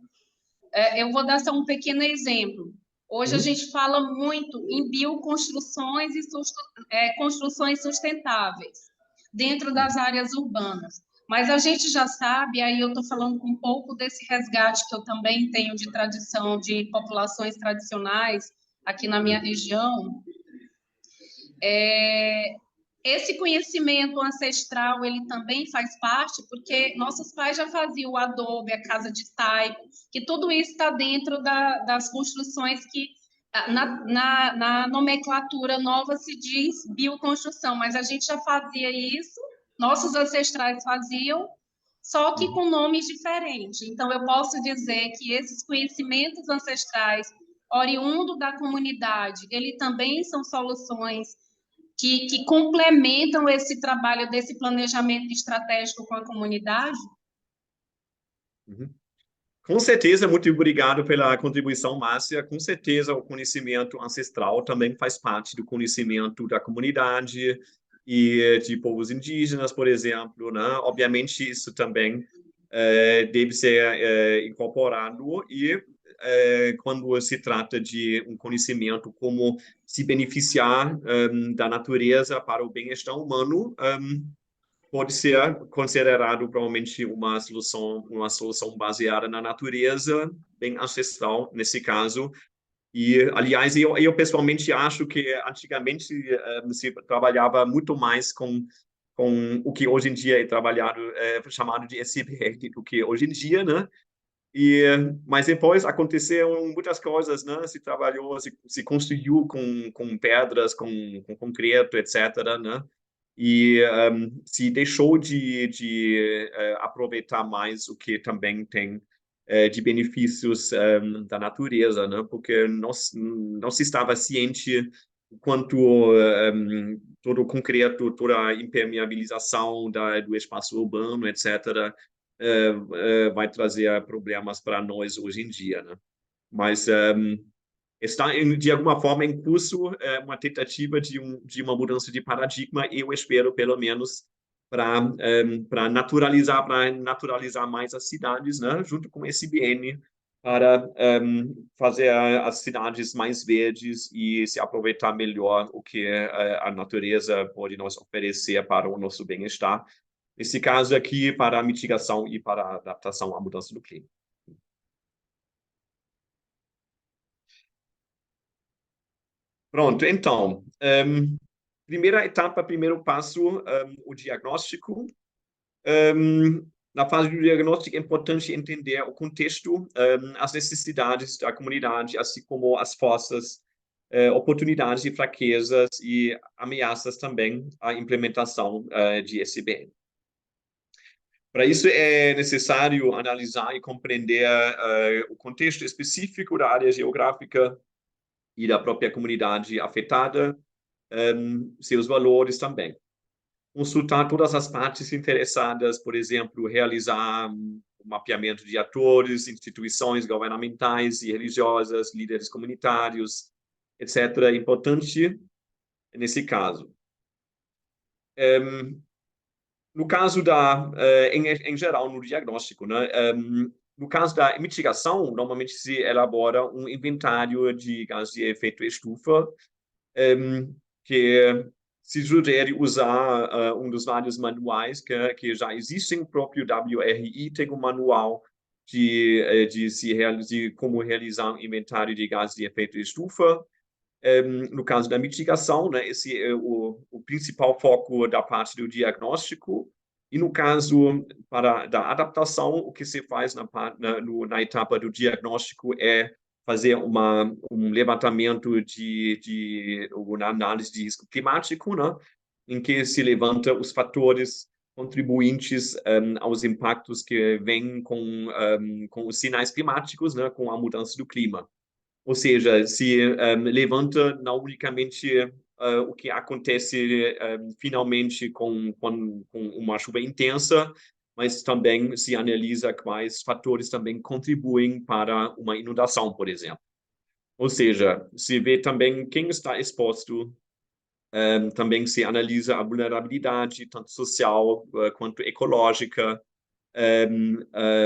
Eu vou dar só um pequeno exemplo. Hoje a gente fala muito em bioconstruções e construções sustentáveis dentro das áreas urbanas. Mas a gente já sabe, aí eu estou falando um pouco desse resgate que eu também tenho de tradição de populações tradicionais aqui na minha região. Esse conhecimento ancestral, ele também faz parte, porque nossos pais já faziam o adobe, a casa de taipo, que tudo isso está dentro das construções que, na nomenclatura nova, se diz bioconstrução, mas a gente já fazia isso, nossos ancestrais faziam, só que com nomes diferentes. Então, eu posso dizer que esses conhecimentos ancestrais, oriundo da comunidade, ele também são soluções que complementam esse trabalho desse planejamento estratégico com a comunidade? Com certeza, muito obrigado pela contribuição, Márcia. Com certeza, o conhecimento ancestral também faz parte do conhecimento da comunidade e de povos indígenas, por exemplo, né? Obviamente, isso também deve ser incorporado e quando se trata de um conhecimento como se beneficiar da natureza para o bem-estar humano, pode ser considerado provavelmente uma solução baseada na natureza, bem ancestral nesse caso. E, aliás, eu pessoalmente acho que antigamente se trabalhava muito mais com o que hoje em dia é chamado de SBR, do que hoje em dia, né? Mas depois aconteceram muitas coisas, né? Se trabalhou, se construiu com pedras, com concreto, etc., né? E se deixou de aproveitar mais o que também tem de benefícios da natureza, né? Porque não se estava ciente quanto todo o concreto, toda a impermeabilização do espaço urbano, etc., vai trazer problemas para nós hoje em dia, né? Mas está, de alguma forma, em curso uma tentativa de uma mudança de paradigma, e eu espero, pelo menos, para naturalizar mais as cidades, né, junto com o SBN, para fazer as cidades mais verdes e se aproveitar melhor o que a natureza pode nos oferecer para o nosso bem-estar. Nesse caso aqui, para a mitigação e para a adaptação à mudança do clima. Pronto, então, primeira etapa, primeiro passo, o diagnóstico. Na fase do diagnóstico é importante entender o contexto, as necessidades da comunidade, assim como as forças, oportunidades e fraquezas e ameaças também à implementação de SBN. Para isso é necessário analisar e compreender o contexto específico da área geográfica e da própria comunidade afetada, seus valores também. Consultar todas as partes interessadas, por exemplo, realizar um mapeamento de atores, instituições governamentais e religiosas, líderes comunitários, etc. É importante nesse caso. No caso em geral, no diagnóstico, né? No caso da mitigação, normalmente se elabora um inventário de gases de efeito estufa, que se sugere usar um dos vários manuais que já existem. O próprio WRI tem um manual de como realizar um inventário de gases de efeito estufa. No caso da mitigação, né, esse é o principal foco da parte do diagnóstico. E no caso da adaptação, o que se faz na etapa do diagnóstico é fazer um levantamento uma análise de risco climático, né, em que se levanta os fatores contribuintes aos impactos que vêm com os sinais climáticos, né, com a mudança do clima. Ou seja, se levanta não unicamente o que acontece finalmente com uma chuva intensa, mas também se analisa quais fatores também contribuem para uma inundação, por exemplo. Ou seja, se vê também quem está exposto, também se analisa a vulnerabilidade, tanto social quanto ecológica,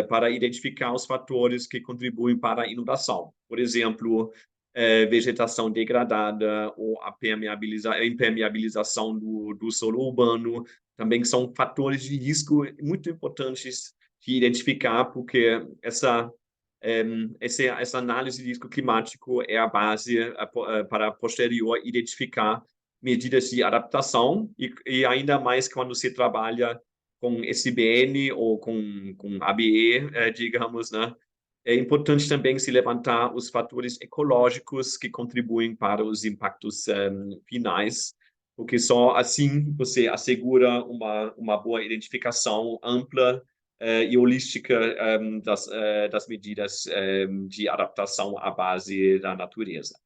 para identificar os fatores que contribuem para a inundação. Por exemplo, vegetação degradada ou a impermeabilização do solo urbano também são fatores de risco muito importantes de identificar, porque essa análise de risco climático é a base para posterior identificar medidas de adaptação e ainda mais quando se trabalha com SBN ou com ABE, digamos, né? É importante também se levantar os fatores ecológicos que contribuem para os impactos finais, porque só assim você assegura uma boa identificação ampla e holística das medidas de adaptação à base da natureza.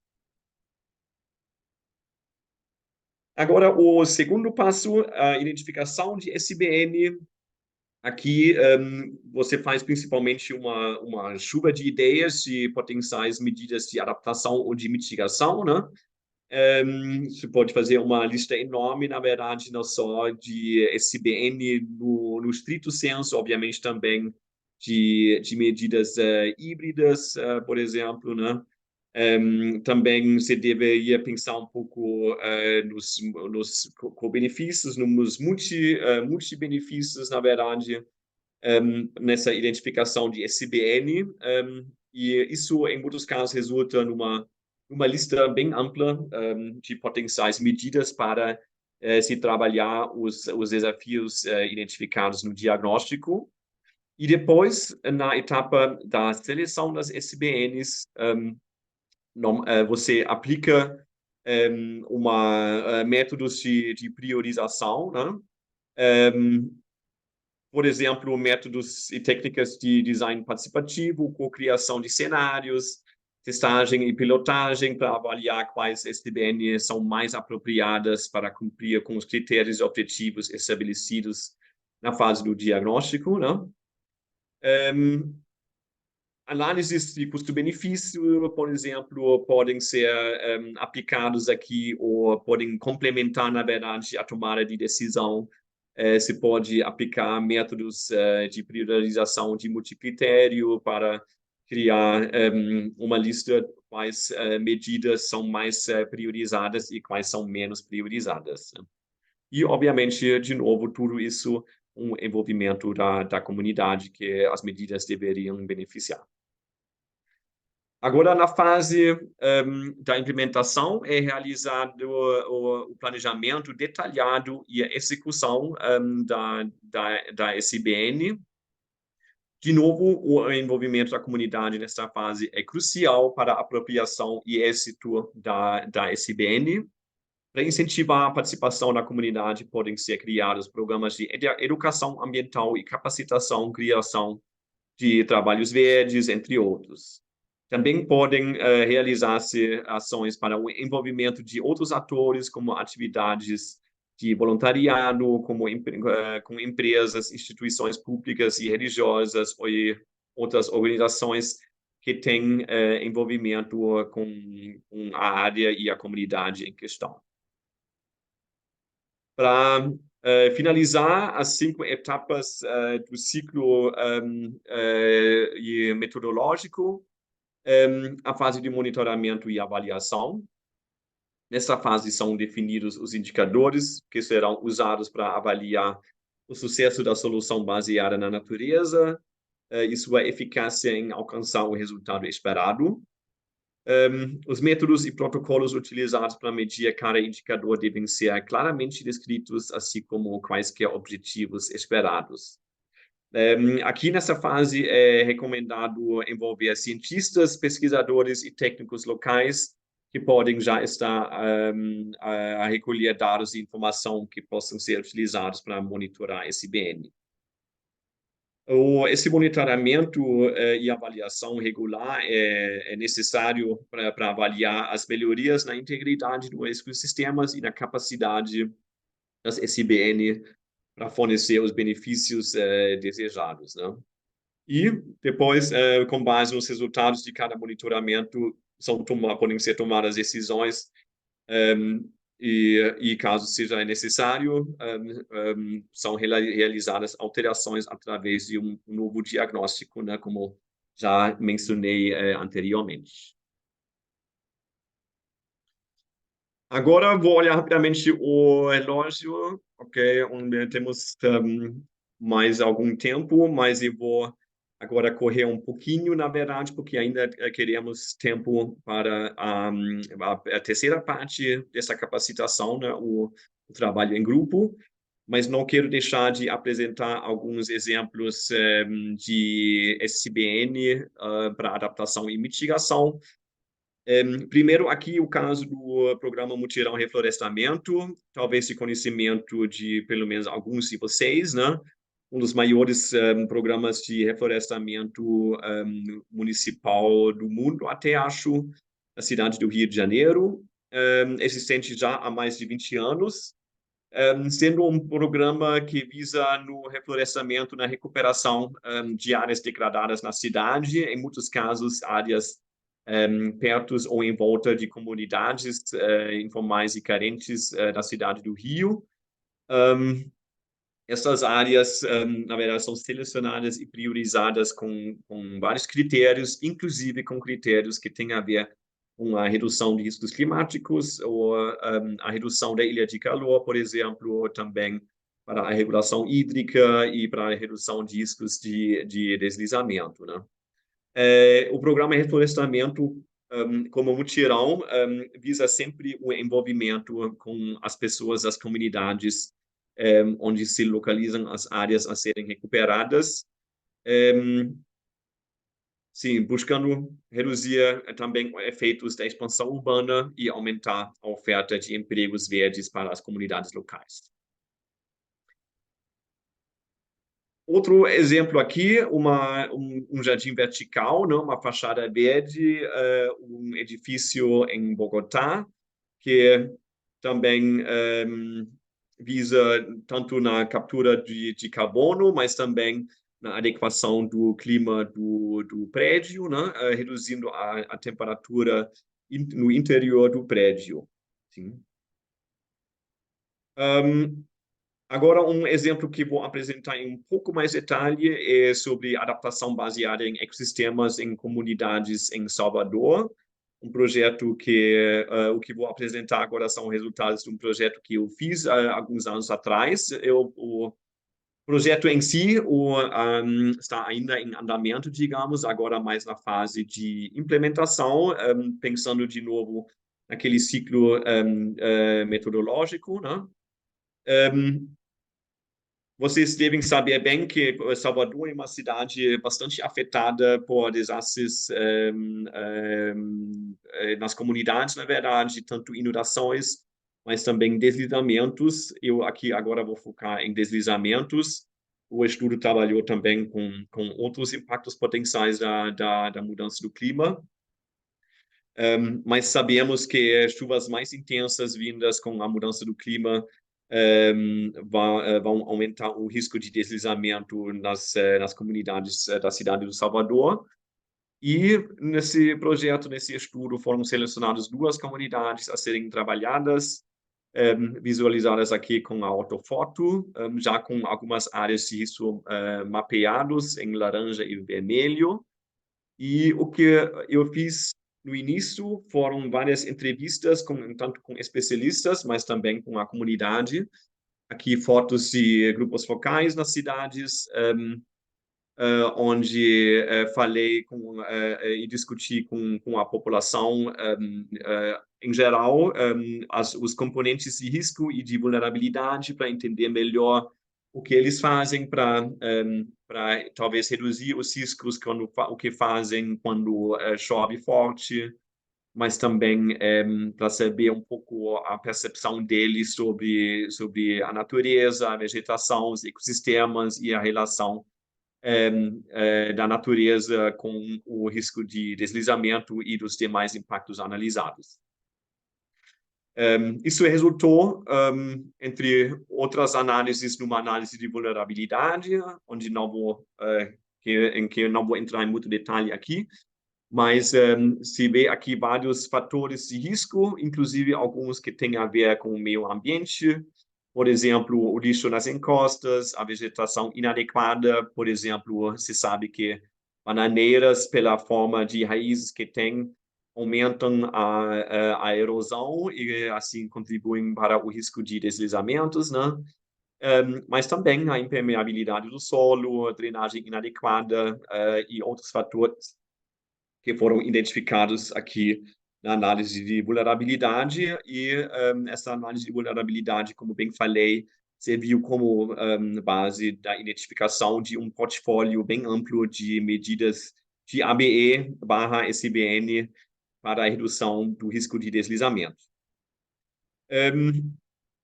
Agora, o segundo passo, a identificação de SBN. Aqui você faz principalmente uma chuva de ideias de potenciais medidas de adaptação ou de mitigação, né? Você pode fazer uma lista enorme, na verdade, não só de SBN no estrito senso, obviamente também de medidas híbridas, por exemplo, né? Também se deveria pensar um pouco nos co-benefícios, nos multi-benefícios, na verdade, nessa identificação de SBN, e isso, em muitos casos, resulta numa lista bem ampla de potenciais medidas para se trabalhar os desafios identificados no diagnóstico. E depois, na etapa da seleção das SBNs, você aplica métodos de priorização, né? Por exemplo, métodos e técnicas de design participativo, co-criação de cenários, testagem e pilotagem para avaliar quais SBNs são mais apropriadas para cumprir com os critérios objetivos estabelecidos na fase do diagnóstico, né? análises de custo-benefício, por exemplo, podem ser aplicados aqui ou podem complementar, na verdade, a tomada de decisão. Se pode aplicar métodos de priorização de multicritério para criar uma lista de quais medidas são mais priorizadas e quais são menos priorizadas. E, obviamente, de novo, tudo isso um envolvimento da comunidade que as medidas deveriam beneficiar. Agora, na fase da implementação, é realizado o planejamento detalhado e a execução da SBN. De novo, o envolvimento da comunidade nesta fase é crucial para a apropriação e êxito da SBN. Para incentivar a participação da comunidade, podem ser criados programas de educação ambiental e capacitação, criação de trabalhos verdes, entre outros. Também podem realizar-se ações para o envolvimento de outros atores, como atividades de voluntariado, com empresas, instituições públicas e religiosas e outras organizações que têm envolvimento com a área e a comunidade em questão. Para finalizar as 5 etapas do ciclo metodológico, a fase de monitoramento e avaliação. Nessa fase são definidos os indicadores que serão usados para avaliar o sucesso da solução baseada na natureza e sua eficácia em alcançar o resultado esperado. Os métodos e protocolos utilizados para medir cada indicador devem ser claramente descritos, assim como quaisquer objetivos esperados. Aqui nessa fase é recomendado envolver cientistas, pesquisadores e técnicos locais que podem já estar a recolher dados e informação que possam ser utilizados para monitorar a SBN. Esse monitoramento e avaliação regular é necessário para avaliar as melhorias na integridade dos ecossistemas e na capacidade das SBN para fornecer os benefícios desejados, né? E depois, com base nos resultados de cada monitoramento, podem ser tomadas decisões e caso seja necessário, são realizadas alterações através de um novo diagnóstico, né, como já mencionei anteriormente. Agora vou olhar rapidamente o relógio, ok? Onde temos mais algum tempo, mas eu vou agora correr um pouquinho, na verdade, porque ainda queremos tempo para a terceira parte dessa capacitação, né? O trabalho em grupo, mas não quero deixar de apresentar alguns exemplos de SBN para adaptação e mitigação. Primeiro, aqui o caso do programa Mutirão Reflorestamento, talvez de conhecimento de pelo menos alguns de vocês, né? Um dos maiores programas de reflorestamento municipal do mundo, até acho, na cidade do Rio de Janeiro, existente já há mais de 20 anos, sendo um programa que visa no reflorestamento, na recuperação de áreas degradadas na cidade, em muitos casos áreas perto ou em volta de comunidades informais e carentes da cidade do Rio. Essas áreas, na verdade, são selecionadas e priorizadas com vários critérios, inclusive com critérios que têm a ver com a redução de riscos climáticos ou a redução da ilha de calor, por exemplo, ou também para a regulação hídrica e para a redução de riscos de deslizamento, né? O programa Reflorestamento, como mutirão, visa sempre o envolvimento com as pessoas, as comunidades, onde se localizam as áreas a serem recuperadas. Sim, buscando reduzir também efeitos da expansão urbana e aumentar a oferta de empregos verdes para as comunidades locais. Outro exemplo aqui, um jardim vertical, não? Uma fachada verde, um edifício em Bogotá, que também visa tanto na captura de carbono, mas também na adequação do clima do prédio, né? Reduzindo a temperatura no interior do prédio. Sim. Agora, exemplo que vou apresentar em um pouco mais detalhe é sobre adaptação baseada em ecossistemas em comunidades em Salvador. Projeto que o que vou apresentar agora são resultados de projeto que eu fiz alguns anos atrás. O projeto em si está ainda em andamento, digamos, agora mais na fase de implementação, pensando de novo naquele ciclo metodológico, né? Vocês devem saber bem que Salvador é uma cidade bastante afetada por desastres nas comunidades, na verdade, tanto inundações, mas também deslizamentos. Eu aqui agora vou focar em deslizamentos. O estudo trabalhou também com outros impactos potenciais da mudança do clima. Mas sabemos que chuvas mais intensas vindas com a mudança do clima vão aumentar o risco de deslizamento nas comunidades da cidade do Salvador. E nesse projeto, nesse estudo, foram selecionadas 2 comunidades a serem trabalhadas, visualizadas aqui com a ortofoto, já com algumas áreas de risco mapeados em laranja e vermelho. E o que eu fiz no início foram várias entrevistas, tanto com especialistas, mas também com a comunidade. Aqui fotos de grupos focais nas cidades, onde falei e discuti com a população em geral os componentes de risco e de vulnerabilidade para entender melhor o que eles fazem para talvez reduzir os riscos o que fazem quando chove forte, mas também para saber um pouco a percepção deles sobre a natureza, a vegetação, os ecossistemas e a relação da natureza com o risco de deslizamento e dos demais impactos analisados. Isso resultou, entre outras análises, numa análise de vulnerabilidade, onde não vou, em que eu não vou entrar em muito detalhe aqui, mas se vê aqui vários fatores de risco, inclusive alguns que têm a ver com o meio ambiente, por exemplo, o lixo nas encostas, a vegetação inadequada, por exemplo, se sabe que bananeiras, pela forma de raízes que têm, aumentam a erosão e assim contribuem para o risco de deslizamentos, né? Mas também a impermeabilidade do solo, a drenagem inadequada e outros fatores que foram identificados aqui na análise de vulnerabilidade. E essa análise de vulnerabilidade, como bem falei, serviu como base da identificação de portfólio bem amplo de medidas de ABE/SBN para a redução do risco de deslizamento.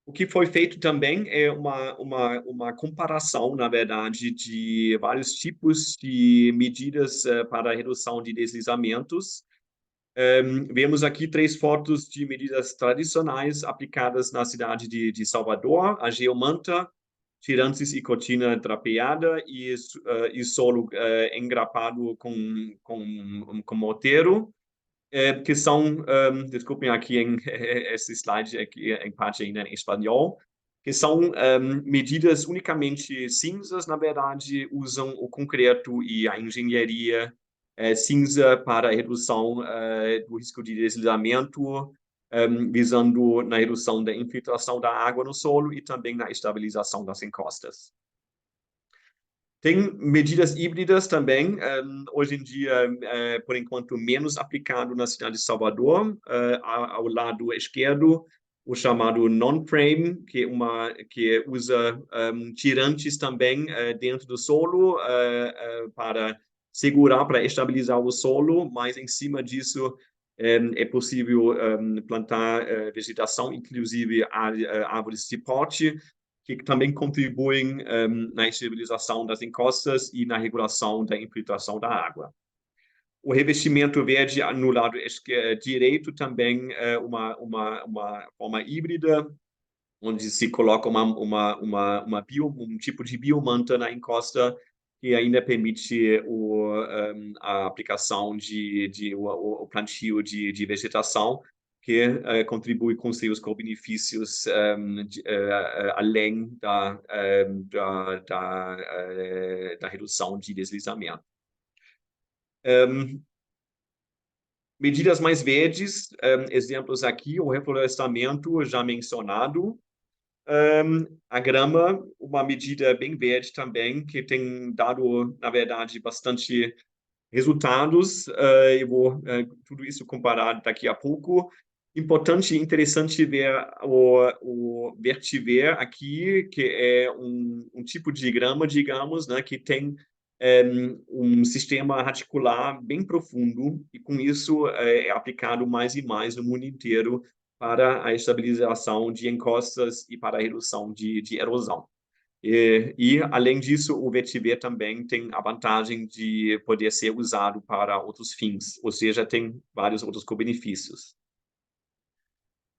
O que foi feito também é uma comparação, na verdade, de vários tipos de medidas para a redução de deslizamentos. Vemos aqui 3 fotos de medidas tradicionais aplicadas na cidade de Salvador: a geomanta, tirantes e cortina drapeada e solo engrapado com morteiro, que são, desculpem aqui esse slide aqui em parte ainda em espanhol, que são medidas unicamente cinzas, na verdade, usam o concreto e a engenharia cinza para a redução do risco de deslizamento, visando na redução da infiltração da água no solo e também na estabilização das encostas. Tem medidas híbridas também, hoje em dia, por enquanto, menos aplicado na cidade de Salvador, ao lado esquerdo, o chamado non-frame, que usa tirantes também dentro do solo para segurar, para estabilizar o solo, mas em cima disso é possível plantar vegetação, inclusive árvores de porte, que também contribuem na estabilização das encostas e na regulação da infiltração da água. O revestimento verde no lado direito também é uma forma híbrida, onde se coloca um tipo de biomanta na encosta, que ainda permite a aplicação o plantio de vegetação, que contribui com seus benefícios além da redução de deslizamento. Medidas mais verdes, exemplos aqui, o reflorestamento já mencionado, a grama, uma medida bem verde também, que tem dado, na verdade, bastante resultados. Eu vou tudo isso comparar daqui a pouco. Importante e interessante ver o vetiver aqui, que é um tipo de grama, digamos, né, que tem um sistema radicular bem profundo, e com isso é aplicado mais e mais no mundo inteiro para a estabilização de encostas e para a redução de erosão. Além disso, o vetiver também tem a vantagem de poder ser usado para outros fins, ou seja, tem vários outros benefícios.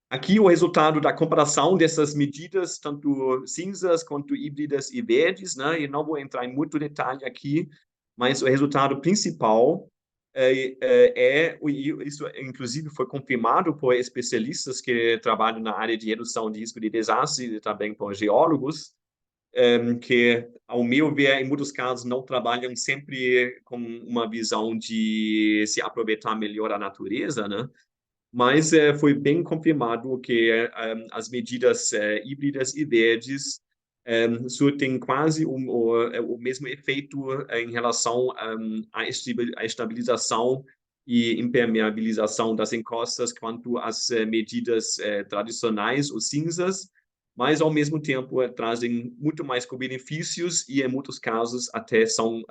Aqui o resultado da comparação dessas medidas, tanto cinzas quanto híbridas e verdes, né? E não vou entrar em muito detalhe aqui, mas o resultado principal isso inclusive foi confirmado por especialistas que trabalham na área de redução de risco de desastre e também por geólogos, que, ao meu ver, em muitos casos não trabalham sempre com uma visão de se aproveitar melhor a natureza, né? Mas foi bem confirmado que as medidas híbridas e verdes têm quase o mesmo efeito em relação à estabilização e impermeabilização das encostas quanto às medidas tradicionais, ou cinzas, mas, ao mesmo tempo, trazem muito mais benefícios e, em muitos casos, até são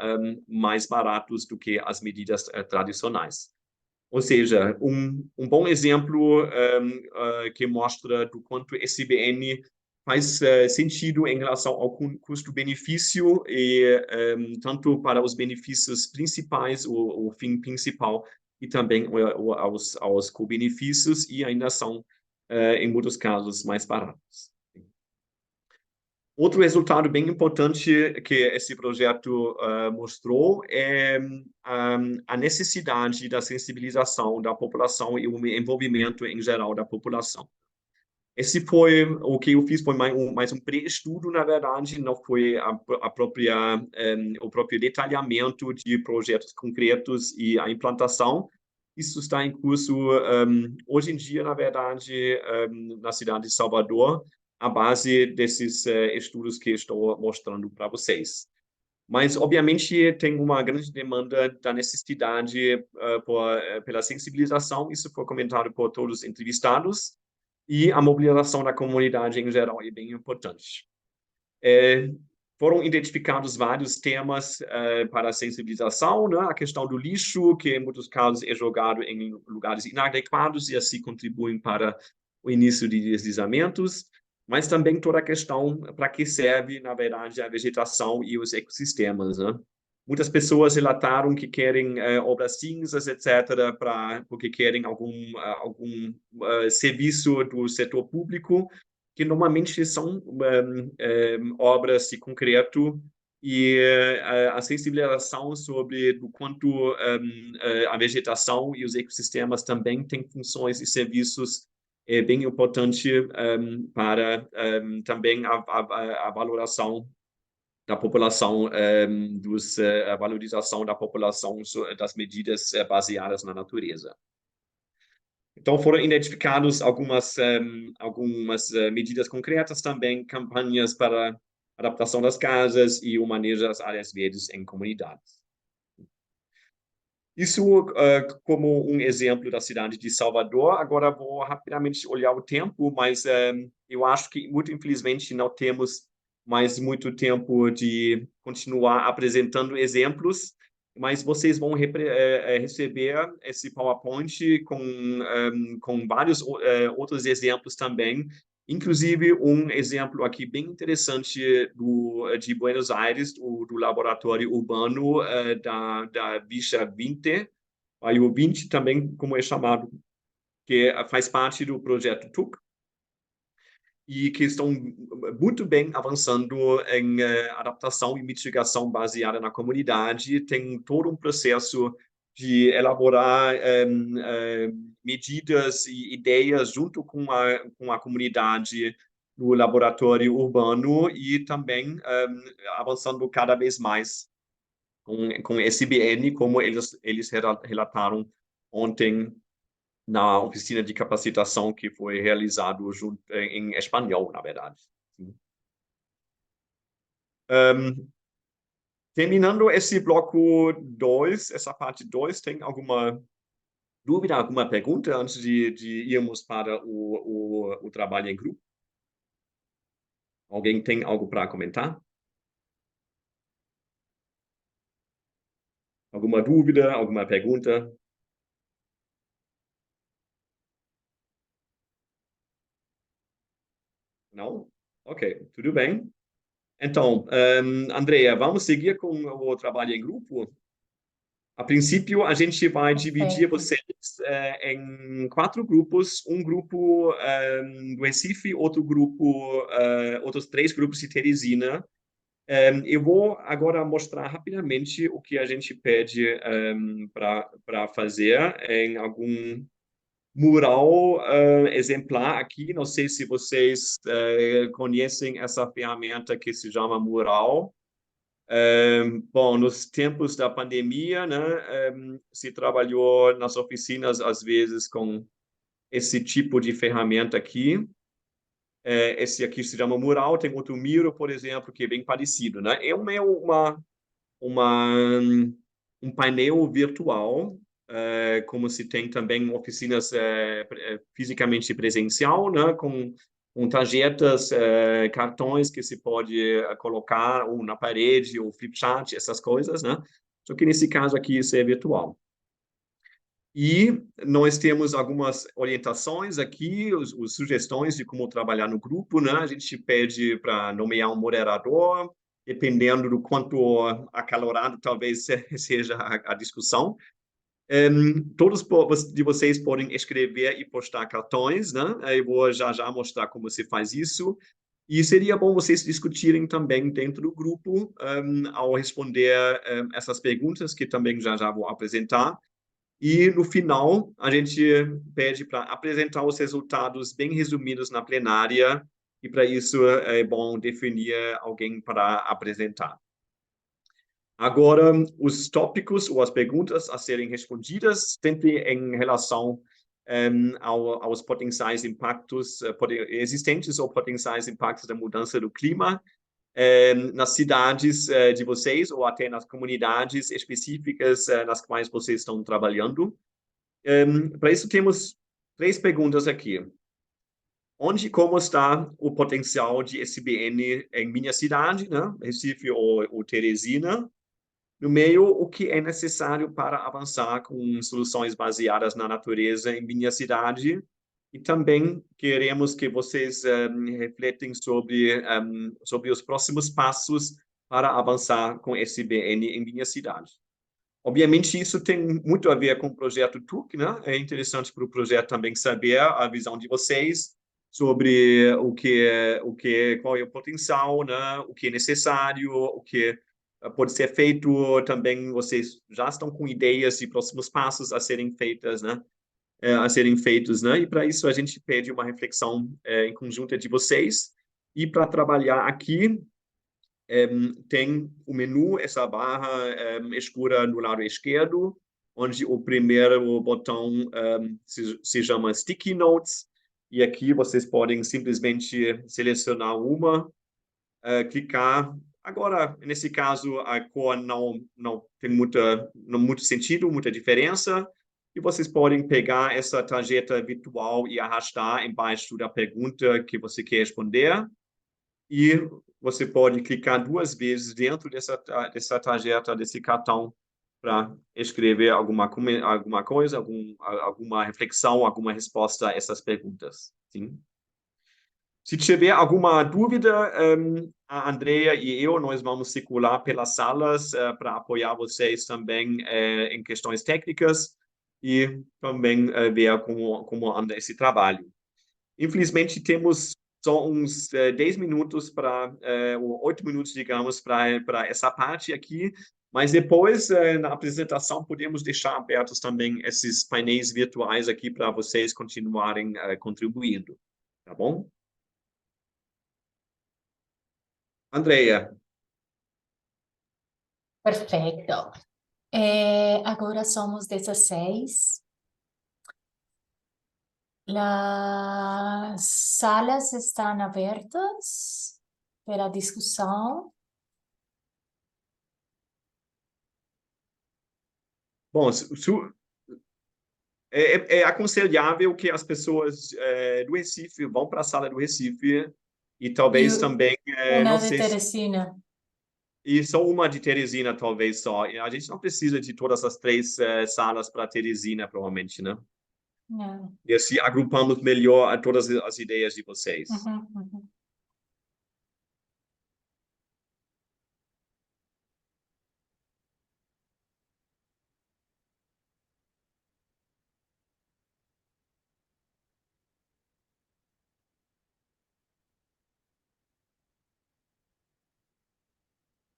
mais baratos do que as medidas tradicionais. Ou seja, um bom exemplo que mostra do quanto SBN faz sentido em relação ao custo-benefício, e tanto para os benefícios principais, o fim principal, e também aos co-benefícios, e ainda são, em muitos casos, mais baratos. Outro resultado bem importante que esse projeto mostrou é a necessidade da sensibilização da população e o envolvimento em geral da população. Esse foi o que eu fiz, foi mais um pré-estudo, na verdade, não foi o próprio detalhamento de projetos concretos e a implantação. Isso está em curso hoje em dia, na verdade, na cidade de Salvador, à base desses estudos que estou mostrando para vocês. Mas, obviamente, tem uma grande demanda da necessidade pela sensibilização, isso foi comentado por todos os entrevistados, e a mobilização da comunidade em geral é bem importante. Foram identificados vários temas para a sensibilização, né? A questão do lixo, que em muitos casos é jogado em lugares inadequados e assim contribuem para o início de deslizamentos, mas também toda a questão para que serve, na verdade, a vegetação e os ecossistemas, né? Muitas pessoas relataram que querem obras cinzas, etc., porque querem algum serviço do setor público, que normalmente são obras de concreto, e a sensibilização sobre do quanto a vegetação e os ecossistemas também têm funções e serviços é bem importante para também a valoração da população, a valorização da população das medidas baseadas na natureza. Então, foram identificados algumas medidas concretas também, campanhas para adaptação das casas e o manejo das áreas verdes em comunidades. Isso como um exemplo da cidade de Salvador. Agora vou rapidamente olhar o tempo, mas eu acho que, muito infelizmente, não temos mais muito tempo de continuar apresentando exemplos, mas vocês vão receber esse PowerPoint com vários outros exemplos também, inclusive um exemplo aqui bem interessante de Buenos Aires, do laboratório urbano da Villa 20, aí o 20 também, como é chamado, que faz parte do projeto TUC. e que estão muito bem avançando em adaptação e mitigação baseada na comunidade. Tem todo um processo de elaborar medidas e ideias junto com a comunidade no laboratório urbano e também avançando cada vez mais com SBN, como eles relataram ontem na oficina de capacitação que foi realizado em espanhol, na verdade. Terminando esse bloco 2, essa parte 2, tem alguma dúvida, alguma pergunta antes de irmos para o trabalho em grupo? Alguém tem algo para comentar? Alguma dúvida, alguma pergunta? Não? Ok, tudo bem. Então, Andrea, vamos seguir com o trabalho em grupo? A princípio, a gente vai dividir vocês em 4 grupos. Um grupo do Recife, outro grupo, outros 3 grupos de Teresina. Eu vou agora mostrar rapidamente o que a gente pede para fazer em algum mural exemplar aqui. Não sei se vocês conhecem essa ferramenta que se chama Mural. Bom, nos tempos da pandemia, né, se trabalhou nas oficinas, às vezes, com esse tipo de ferramenta aqui. Esse aqui se chama Mural, tem outro Miro, por exemplo, que é bem parecido, né? É um painel virtual, como se tem também oficinas fisicamente presencial, né, com tarjetas, cartões que se pode colocar ou na parede, ou flipchart, essas coisas, né? Só que nesse caso aqui isso é virtual. E nós temos algumas orientações aqui, os sugestões de como trabalhar no grupo, né? A gente pede para nomear um moderador, dependendo do quanto acalorado talvez seja a discussão. Todos de vocês podem escrever e postar cartões, né? Eu vou já mostrar como se faz isso. E seria bom vocês discutirem também dentro do grupo, ao responder essas perguntas que também já vou apresentar. E no final, a gente pede para apresentar os resultados bem resumidos na plenária, e para isso é bom definir alguém para apresentar. Agora, os tópicos ou as perguntas a serem respondidas, sempre em relação aos potenciais impactos existentes ou potenciais impactos da mudança do clima nas cidades de vocês ou até nas comunidades específicas nas quais vocês estão trabalhando. Para isso, temos 3 perguntas aqui. Onde e como está o potencial de SBN em minha cidade, né? Recife ou Teresina? No meio, o que é necessário para avançar com soluções baseadas na natureza em minha cidade? E também queremos que vocês refletem sobre os próximos passos para avançar com SBN em minha cidade. Obviamente, isso tem muito a ver com o projeto TUC, né? É interessante para o projeto também saber a visão de vocês sobre qual é o potencial, né? O que é necessário, o que pode ser feito. Também vocês já estão com ideias de próximos passos a serem feitas, né? A serem feitos, né? E para isso a gente pede uma reflexão em conjunto de vocês. E para trabalhar aqui, tem o menu, essa barra escura no lado esquerdo, onde o primeiro botão se chama Sticky Notes, e aqui vocês podem simplesmente selecionar uma, clicar. Agora, nesse caso, a cor não tem muito sentido, muita diferença, e vocês podem pegar essa tarjeta virtual e arrastar embaixo da pergunta que você quer responder, e você pode clicar 2 vezes dentro dessa tarjeta, desse cartão, para escrever alguma coisa, alguma reflexão, alguma resposta a essas perguntas. Sim? Se tiver alguma dúvida, a Andrea e eu, nós vamos circular pelas salas para apoiar vocês também em questões técnicas e também ver como anda esse trabalho. Infelizmente, temos só uns 10 minutos ou 8 minutos, digamos, para essa parte aqui. Mas depois, na apresentação, podemos deixar abertos também esses painéis virtuais aqui para vocês continuarem contribuindo. Tá bom? Andrea. Perfeito. Agora somos 16. As salas estão abertas para discussão. Bom, é aconselhável que as pessoas do Recife vão para a sala do Recife e talvez também, Uma não de sei se... Teresina. E só uma de Teresina, talvez só. A gente não precisa de todas as 3 salas para Teresina, provavelmente, né? Não. E assim agrupamos melhor todas as ideias de vocês. Uhum.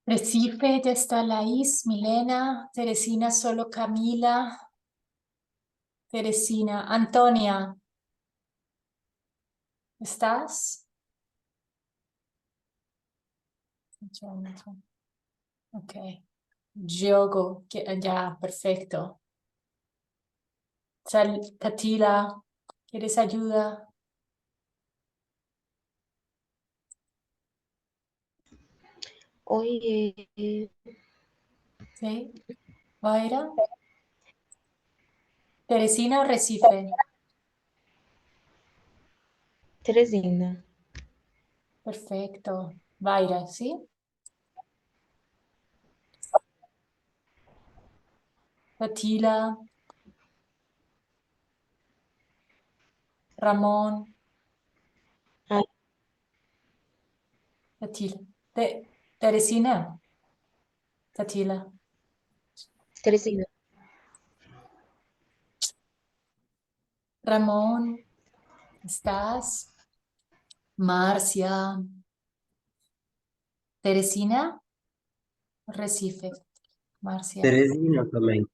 Recife, ya está Laís, Milena, Teresina, solo Camila, Teresina, Antonia, ¿estás? Ok. Diogo, ya, perfecto. Catila, ¿quieres ayuda? Oi, ¿Sí? ¿Vaira? ¿Teresina o Recife? Teresina. Perfecto. Vaira, ¿sí? Catila, Ramón, Ah, Catila. Teresina, Catila. Teresina. Ramón, ¿estás? Marcia. Teresina, Recife. Marcia. Teresina também.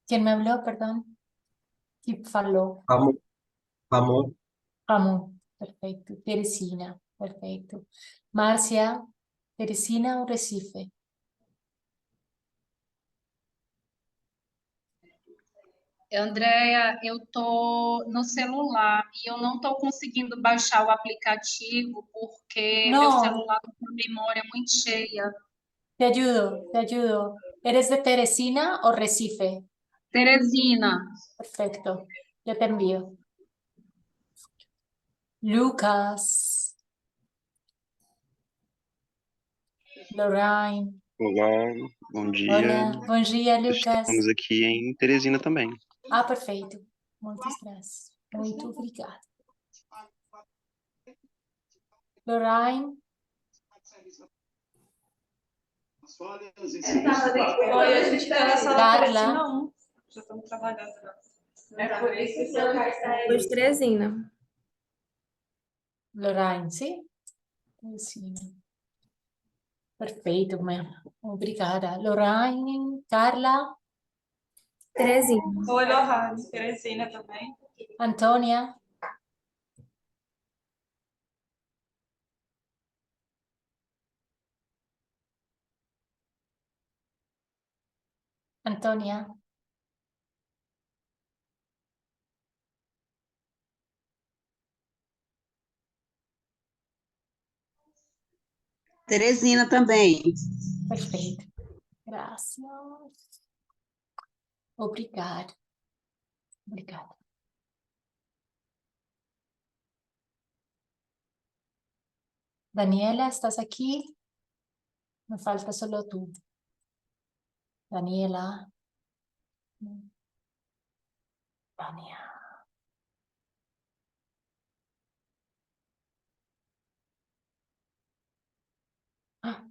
¿Quién me habló? Perdón. ¿Quién faló? Ramon, Ramon, Ramón. Perfecto. Teresina. Perfecto. Marcia, Teresina o Recife? Andréia, eu tô no celular e eu não estou conseguindo baixar o aplicativo porque meu No, celular está com a memória muito cheia. te ayudo, te ayudo. ¿Eres de Teresina o Recife? Teresina, Perfecto. Ya te envío. Lucas. Lorraine. Olá, bom dia. Hola, bom dia, Lucas. Estamos aqui em Teresina também. Ah, perfeito. Muitas graças. Muito obrigada. Lorraine. Oi, a gente está na sala Carla. Teresina 1. Já estamos trabalhando. É por isso que o seu lugar está aí. Pois Teresina. Lorraine, sim? Sim. Perfeito, obrigada. Lorraine, Carla, Teresina. Oi, Lohane. Teresina também. Antônia. Antônia. Teresina também. Perfeito. Graças. Obrigada. Obrigada. Daniela, ¿estás aquí? Me falta solo tú. Daniela. Daniela. Ah,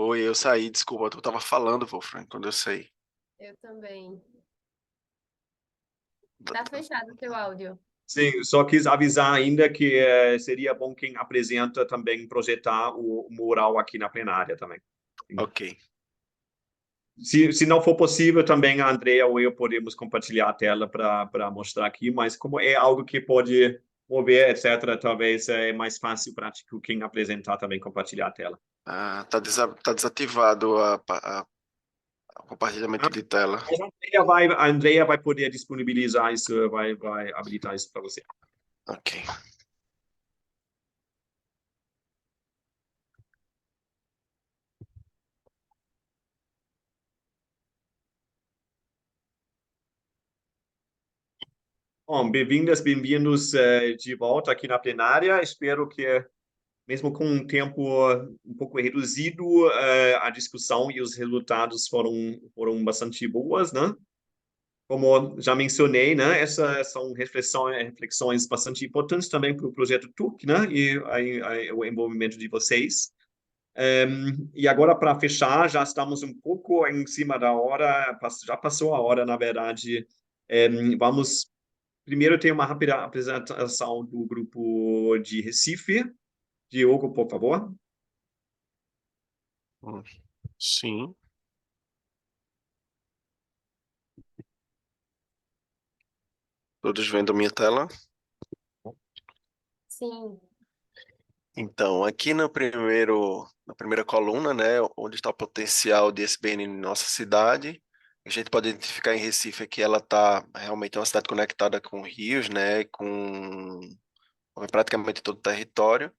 Oi, eu saí, desculpa, eu tava falando, Wolfram, quando eu saí. Eu também. Tá fechado o teu áudio. Sim, só quis avisar ainda que seria bom quem apresenta também projetar o mural aqui na plenária também. Ok. Se não for possível, também a Andrea ou eu podemos compartilhar a tela para mostrar aqui, mas como é algo que pode mover, etc., talvez é mais fácil, prático, quem apresentar também compartilhar a tela. Ah, tá desativado o compartilhamento de tela. Mas a Andrea vai poder disponibilizar isso, vai habilitar isso para você. Ok. Bom, bem-vindas, bem-vindos de volta aqui na plenária. Espero que, mesmo com um tempo um pouco reduzido, a discussão e os resultados foram bastante boas, né? Como já mencionei, né? Essas são reflexões bastante importantes também para o projeto TUC, né? E o envolvimento de vocês. E agora, para fechar, já estamos um pouco em cima da hora, já passou a hora, na verdade. Vamos primeiro ter uma rápida apresentação do grupo de Recife. Diogo, por favor. Sim. Todos vendo a minha tela? Sim. Então, aqui na primeira coluna, né, onde está o potencial de SBN em nossa cidade, a gente pode identificar em Recife que ela está realmente uma cidade conectada com rios, né, com praticamente todo o território.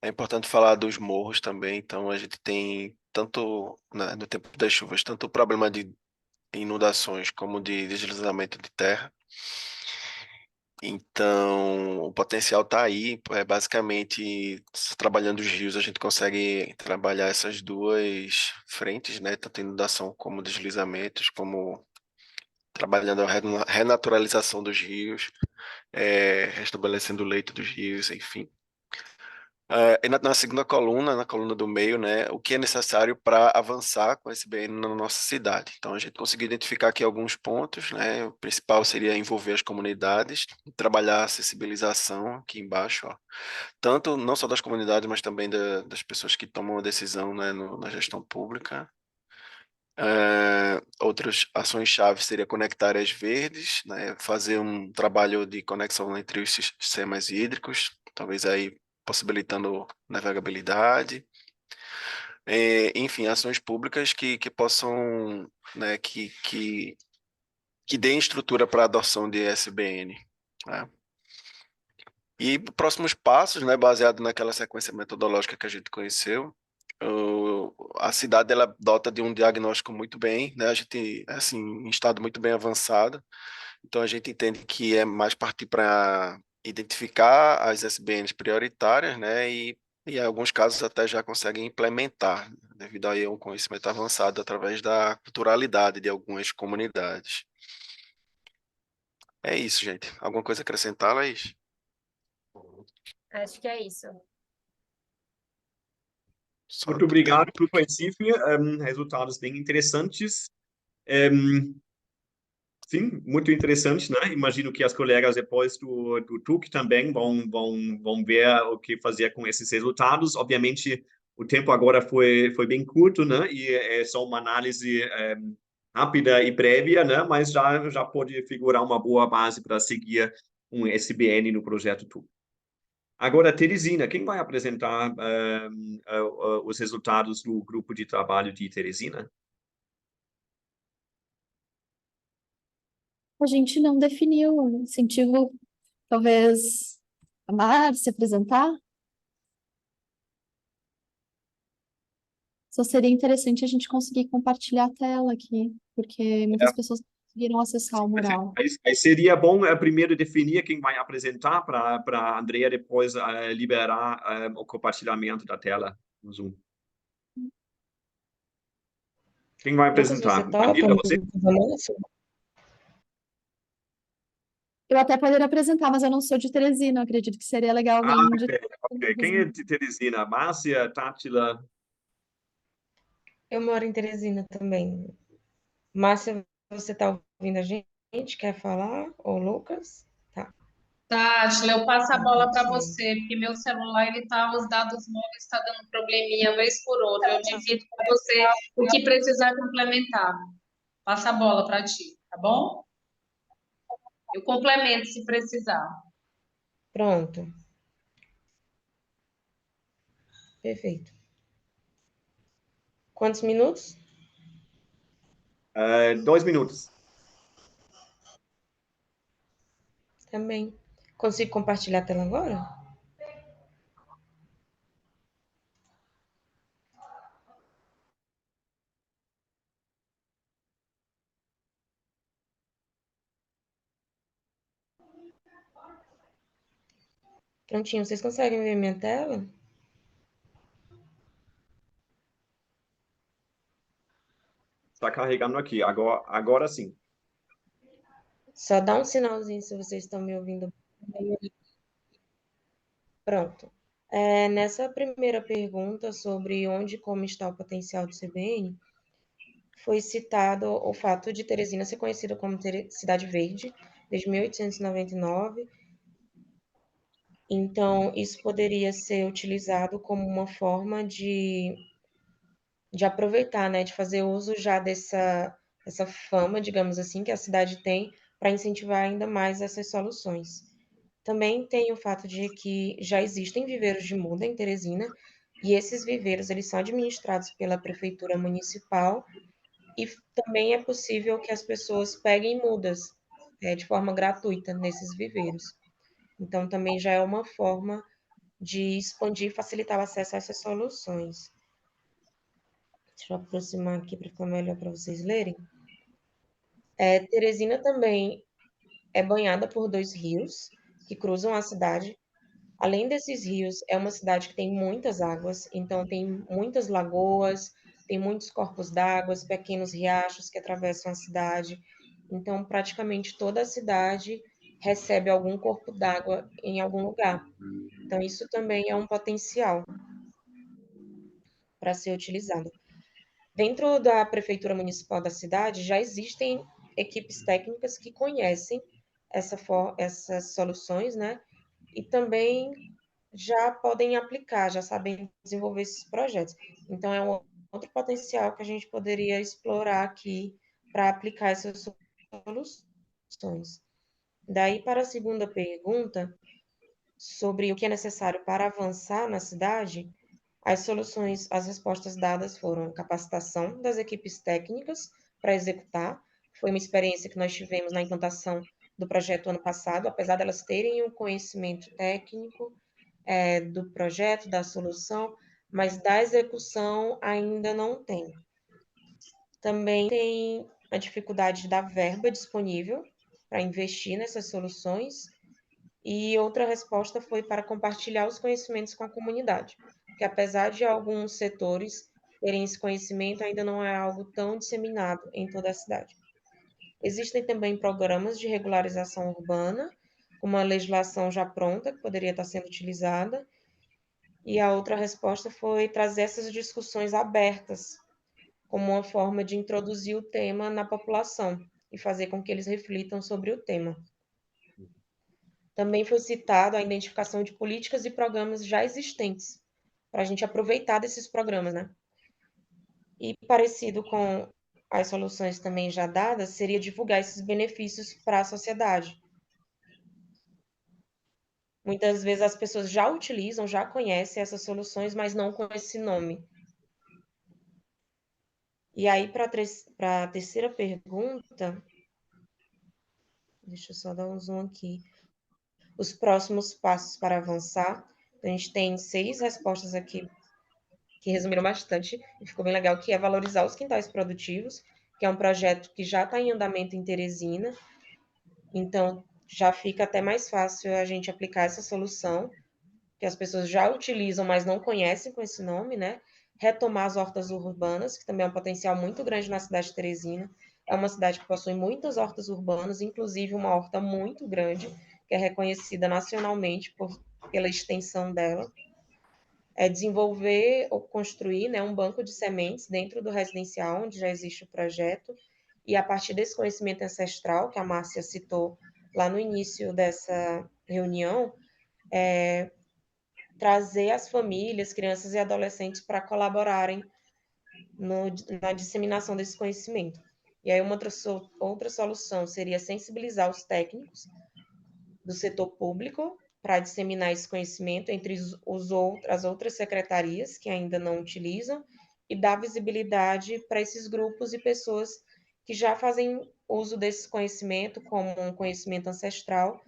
É importante falar dos morros também, então a gente tem tanto, né, no tempo das chuvas, tanto o problema de inundações como de deslizamento de terra. Então, o potencial está aí, basicamente, trabalhando os rios, a gente consegue trabalhar essas duas frentes, né, tanto inundação como deslizamentos, como trabalhando a renaturalização dos rios, restabelecendo o leito dos rios, enfim. E na segunda coluna, na coluna do meio, né, o que é necessário para avançar com esse BN na nossa cidade. Então, a gente conseguiu identificar aqui alguns pontos, né, o principal seria envolver as comunidades, trabalhar a acessibilização aqui embaixo, ó, tanto não só das comunidades, mas também das pessoas que tomam a decisão, né, na gestão pública. Outras ações-chave seria conectar áreas verdes, né, fazer um trabalho de conexão entre os sistemas hídricos, talvez aí possibilitando navegabilidade, enfim, ações públicas que possam, né, que deem estrutura para a adoção de SBN, né? E próximos passos, né, baseado naquela sequência metodológica que a gente conheceu, a cidade ela dota de um diagnóstico muito bem, né, a gente, assim, em estado muito bem avançado, então a gente entende que é mais partir para identificar as SBNs prioritárias, né, e em alguns casos até já conseguem implementar, devido a um conhecimento avançado através da culturalidade de algumas comunidades. É isso, gente. Alguma coisa a acrescentar, Laís? Acho que é isso. Muito obrigado, Grupo Recife. Resultados bem interessantes. Sim, muito interessante, né? Imagino que as colegas depois do TUC também vão ver o que fazer com esses resultados. Obviamente, o tempo agora foi bem curto, né? E é só uma análise rápida e prévia, né? Mas já pode figurar uma boa base para seguir um SBN no projeto TUC. Agora, Teresina, quem vai apresentar os resultados do grupo de trabalho de Teresina? A gente não definiu um incentivo, talvez a Mar se apresentar. Só seria interessante a gente conseguir compartilhar a tela aqui, porque muitas pessoas não conseguiram acessar o mural. Aí seria bom primeiro definir quem vai apresentar para a Andrea depois liberar o compartilhamento da tela no Zoom. Quem vai Lucas, apresentar? você topa? Você? Eu até poderia apresentar, mas eu não sou de Teresina, eu acredito que seria legal alguém de Ok. Quem é de Teresina? Márcia, Tátila? Eu moro em Teresina também. Márcia, você está ouvindo a gente? Quer falar? Ou Lucas? Tá. Tati, eu passo a bola para Sim. você, porque meu celular, os dados móveis está dando probleminha vez por outra. Eu divido com você o que precisar complementar. Passa a bola para ti, tá bom? Eu complemento se precisar. Pronto. Perfeito. Quantos minutos? 2 minutos. Também. Consigo compartilhar a tela agora? Prontinho. Vocês conseguem ver minha tela? Está carregando aqui. Agora sim. Só dá um sinalzinho se vocês estão me ouvindo. Pronto. Nessa primeira pergunta sobre onde e como está o potencial do CBN, foi citado o fato de Teresina ser conhecida como Cidade Verde desde 1899. Então, isso poderia ser utilizado como uma forma de aproveitar, né, de fazer uso já dessa fama, digamos assim, que a cidade tem, para incentivar ainda mais essas soluções. Também tem o fato de que já existem viveiros de muda em Teresina, e esses viveiros eles são administrados pela prefeitura municipal, e também é possível que as pessoas peguem mudas de forma gratuita nesses viveiros. Então, também já é uma forma de expandir e facilitar o acesso a essas soluções. Deixa eu aproximar aqui para ficar melhor para vocês lerem. Teresina também é banhada por 2 rios que cruzam a cidade. Além desses rios, é uma cidade que tem muitas águas, então tem muitas lagoas, tem muitos corpos d'água, pequenos riachos que atravessam a cidade. Então, praticamente toda a cidade recebe algum corpo d'água em algum lugar. Então, isso também é um potencial para ser utilizado. Dentro da prefeitura municipal da cidade, já existem equipes técnicas que conhecem essas soluções, né? E também já podem aplicar, já sabem desenvolver esses projetos. Então, é um outro potencial que a gente poderia explorar aqui para aplicar essas soluções. Daí, para a segunda pergunta, sobre o que é necessário para avançar na cidade, as respostas dadas foram capacitação das equipes técnicas para executar. Foi uma experiência que nós tivemos na implantação do projeto ano passado, apesar delas terem o conhecimento técnico do projeto, da solução, mas da execução ainda não tem. Também tem a dificuldade da verba disponível para investir nessas soluções, e outra resposta foi para compartilhar os conhecimentos com a comunidade, que apesar de alguns setores terem esse conhecimento, ainda não é algo tão disseminado em toda a cidade. Existem também programas de regularização urbana, com uma legislação já pronta, que poderia estar sendo utilizada, e a outra resposta foi trazer essas discussões abertas, como uma forma de introduzir o tema na população e fazer com que eles reflitam sobre o tema. Também foi citado a identificação de políticas e programas já existentes, para a gente aproveitar desses programas, né? E parecido com as soluções também já dadas, seria divulgar esses benefícios para a sociedade. Muitas vezes as pessoas já utilizam, já conhecem essas soluções, mas não com esse nome. E aí, para a terceira pergunta, deixa eu só dar um zoom aqui. Os próximos passos para avançar. A gente tem 6 respostas aqui que resumiram bastante e ficou bem legal, que é valorizar os quintais produtivos, que é um projeto que já está em andamento em Teresina, então já fica até mais fácil a gente aplicar essa solução, que as pessoas já utilizam, mas não conhecem com esse nome, né? Retomar as hortas urbanas, que também é um potencial muito grande na cidade de Teresina. É uma cidade que possui muitas hortas urbanas, inclusive uma horta muito grande, que é reconhecida nacionalmente pela extensão dela. é desenvolver ou construir, né, um banco de sementes dentro do residencial, onde já existe o projeto, e a partir desse conhecimento ancestral, que a Márcia citou lá no início dessa reunião, trazer as famílias, crianças e adolescentes para colaborarem na disseminação desse conhecimento. E aí outra solução seria sensibilizar os técnicos do setor público para disseminar esse conhecimento entre as outras secretarias que ainda não utilizam e dar visibilidade para esses grupos e pessoas que já fazem uso desse conhecimento como um conhecimento ancestral,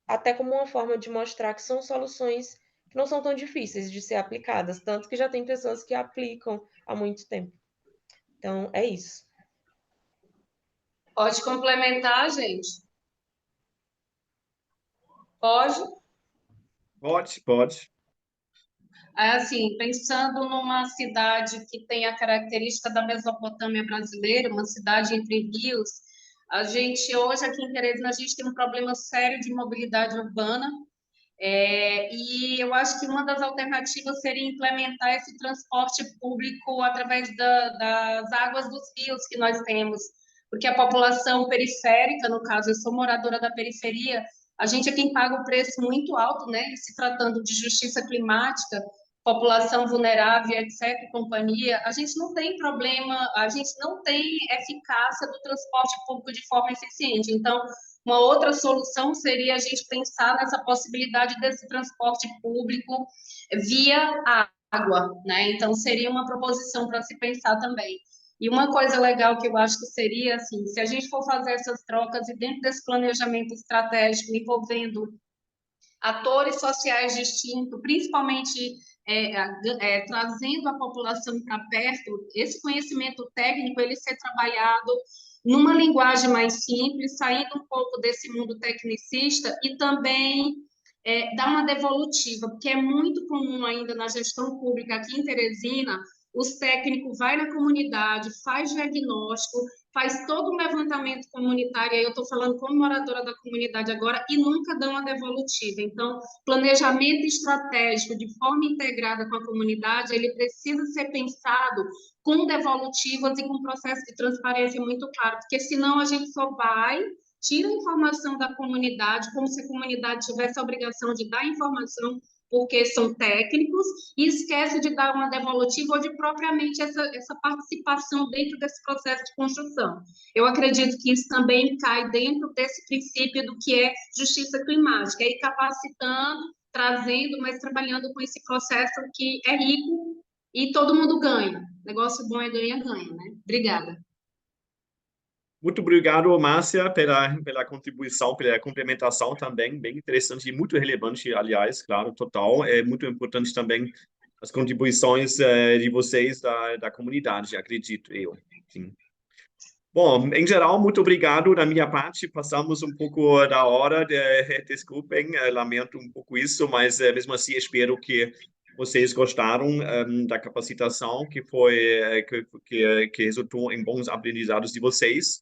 até como uma forma de mostrar que são soluções que não são tão difíceis de ser aplicadas, tanto que já tem pessoas que aplicam há muito tempo. Então, é isso. Pode complementar, gente? Pode? Pode. Assim, pensando numa cidade que tem a característica da Mesopotâmia brasileira, uma cidade entre rios, a gente hoje aqui em Teresina a gente tem um problema sério de mobilidade urbana, e eu acho que uma das alternativas seria implementar esse transporte público através das águas dos rios que nós temos, porque a população periférica, no caso, eu sou moradora da periferia, a gente é quem paga o preço muito alto, né? E se tratando de justiça climática, população vulnerável, etc., companhia, a gente não tem problema, a gente não tem eficácia do transporte público de forma eficiente. Então, uma outra solução seria a gente pensar nessa possibilidade desse transporte público via água, né? Então, seria uma proposição para se pensar também. E uma coisa legal que eu acho que seria, assim, se a gente for fazer essas trocas e dentro desse planejamento estratégico envolvendo atores sociais distintos, principalmente trazendo a população para perto, esse conhecimento técnico ele ser trabalhado numa linguagem mais simples, saindo um pouco desse mundo tecnicista e também dar uma devolutiva, porque é muito comum ainda na gestão pública aqui em Teresina, os técnicos vai na comunidade, faz diagnóstico, faz todo um levantamento comunitário, aí eu estou falando como moradora da comunidade agora, e nunca dão uma devolutiva. Então, planejamento estratégico de forma integrada com a comunidade, ele precisa ser pensado com devolutivas e com processo de transparência muito claro, porque senão a gente só vai, tira a informação da comunidade, como se a comunidade tivesse a obrigação de dar informação porque são técnicos, e esquece de dar uma devolutiva ou de propriamente essa participação dentro desse processo de construção. Eu acredito que isso também cai dentro desse princípio do que é justiça climática, e capacitando, trazendo, mas trabalhando com esse processo que é rico e todo mundo ganha. Negócio bom é ganha-ganha, né? Obrigada. Muito obrigado, Márcia, pela contribuição, pela complementação também, bem interessante e muito relevante, aliás, claro, total. É muito importante também as contribuições de vocês da comunidade, acredito eu. Sim. Bom, em geral, muito obrigado da minha parte. Passamos um pouco da hora, desculpem, lamento um pouco isso, mas mesmo assim espero que vocês gostaram da capacitação que foi que resultou em bons aprendizados de vocês.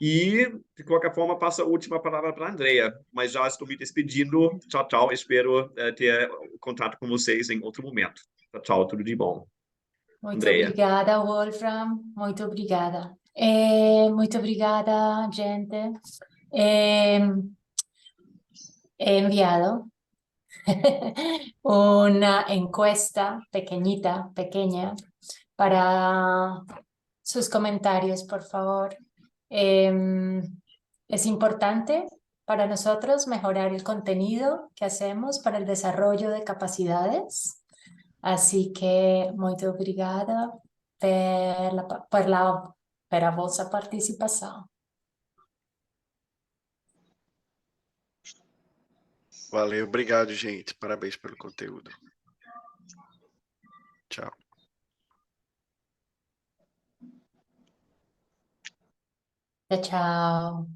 E, de qualquer forma, passo a última palavra para a Andrea, mas já estou me despedindo. Tchau, tchau. Espero ter contato com vocês em outro momento. Tchau, tchau. Tudo de bom. Muito Andrea. obrigada, Wolfram. Muito obrigada. Muito obrigada, gente. He enviado una encuesta pequeña, para sus comentarios, por favor. Es importante para nosotros mejorar el contenido que hacemos para el desarrollo de capacidades. Así que muito obrigada pela vossa participação. Valeu, obrigado, gente. Parabéns pelo conteúdo. Tchau. Tchau.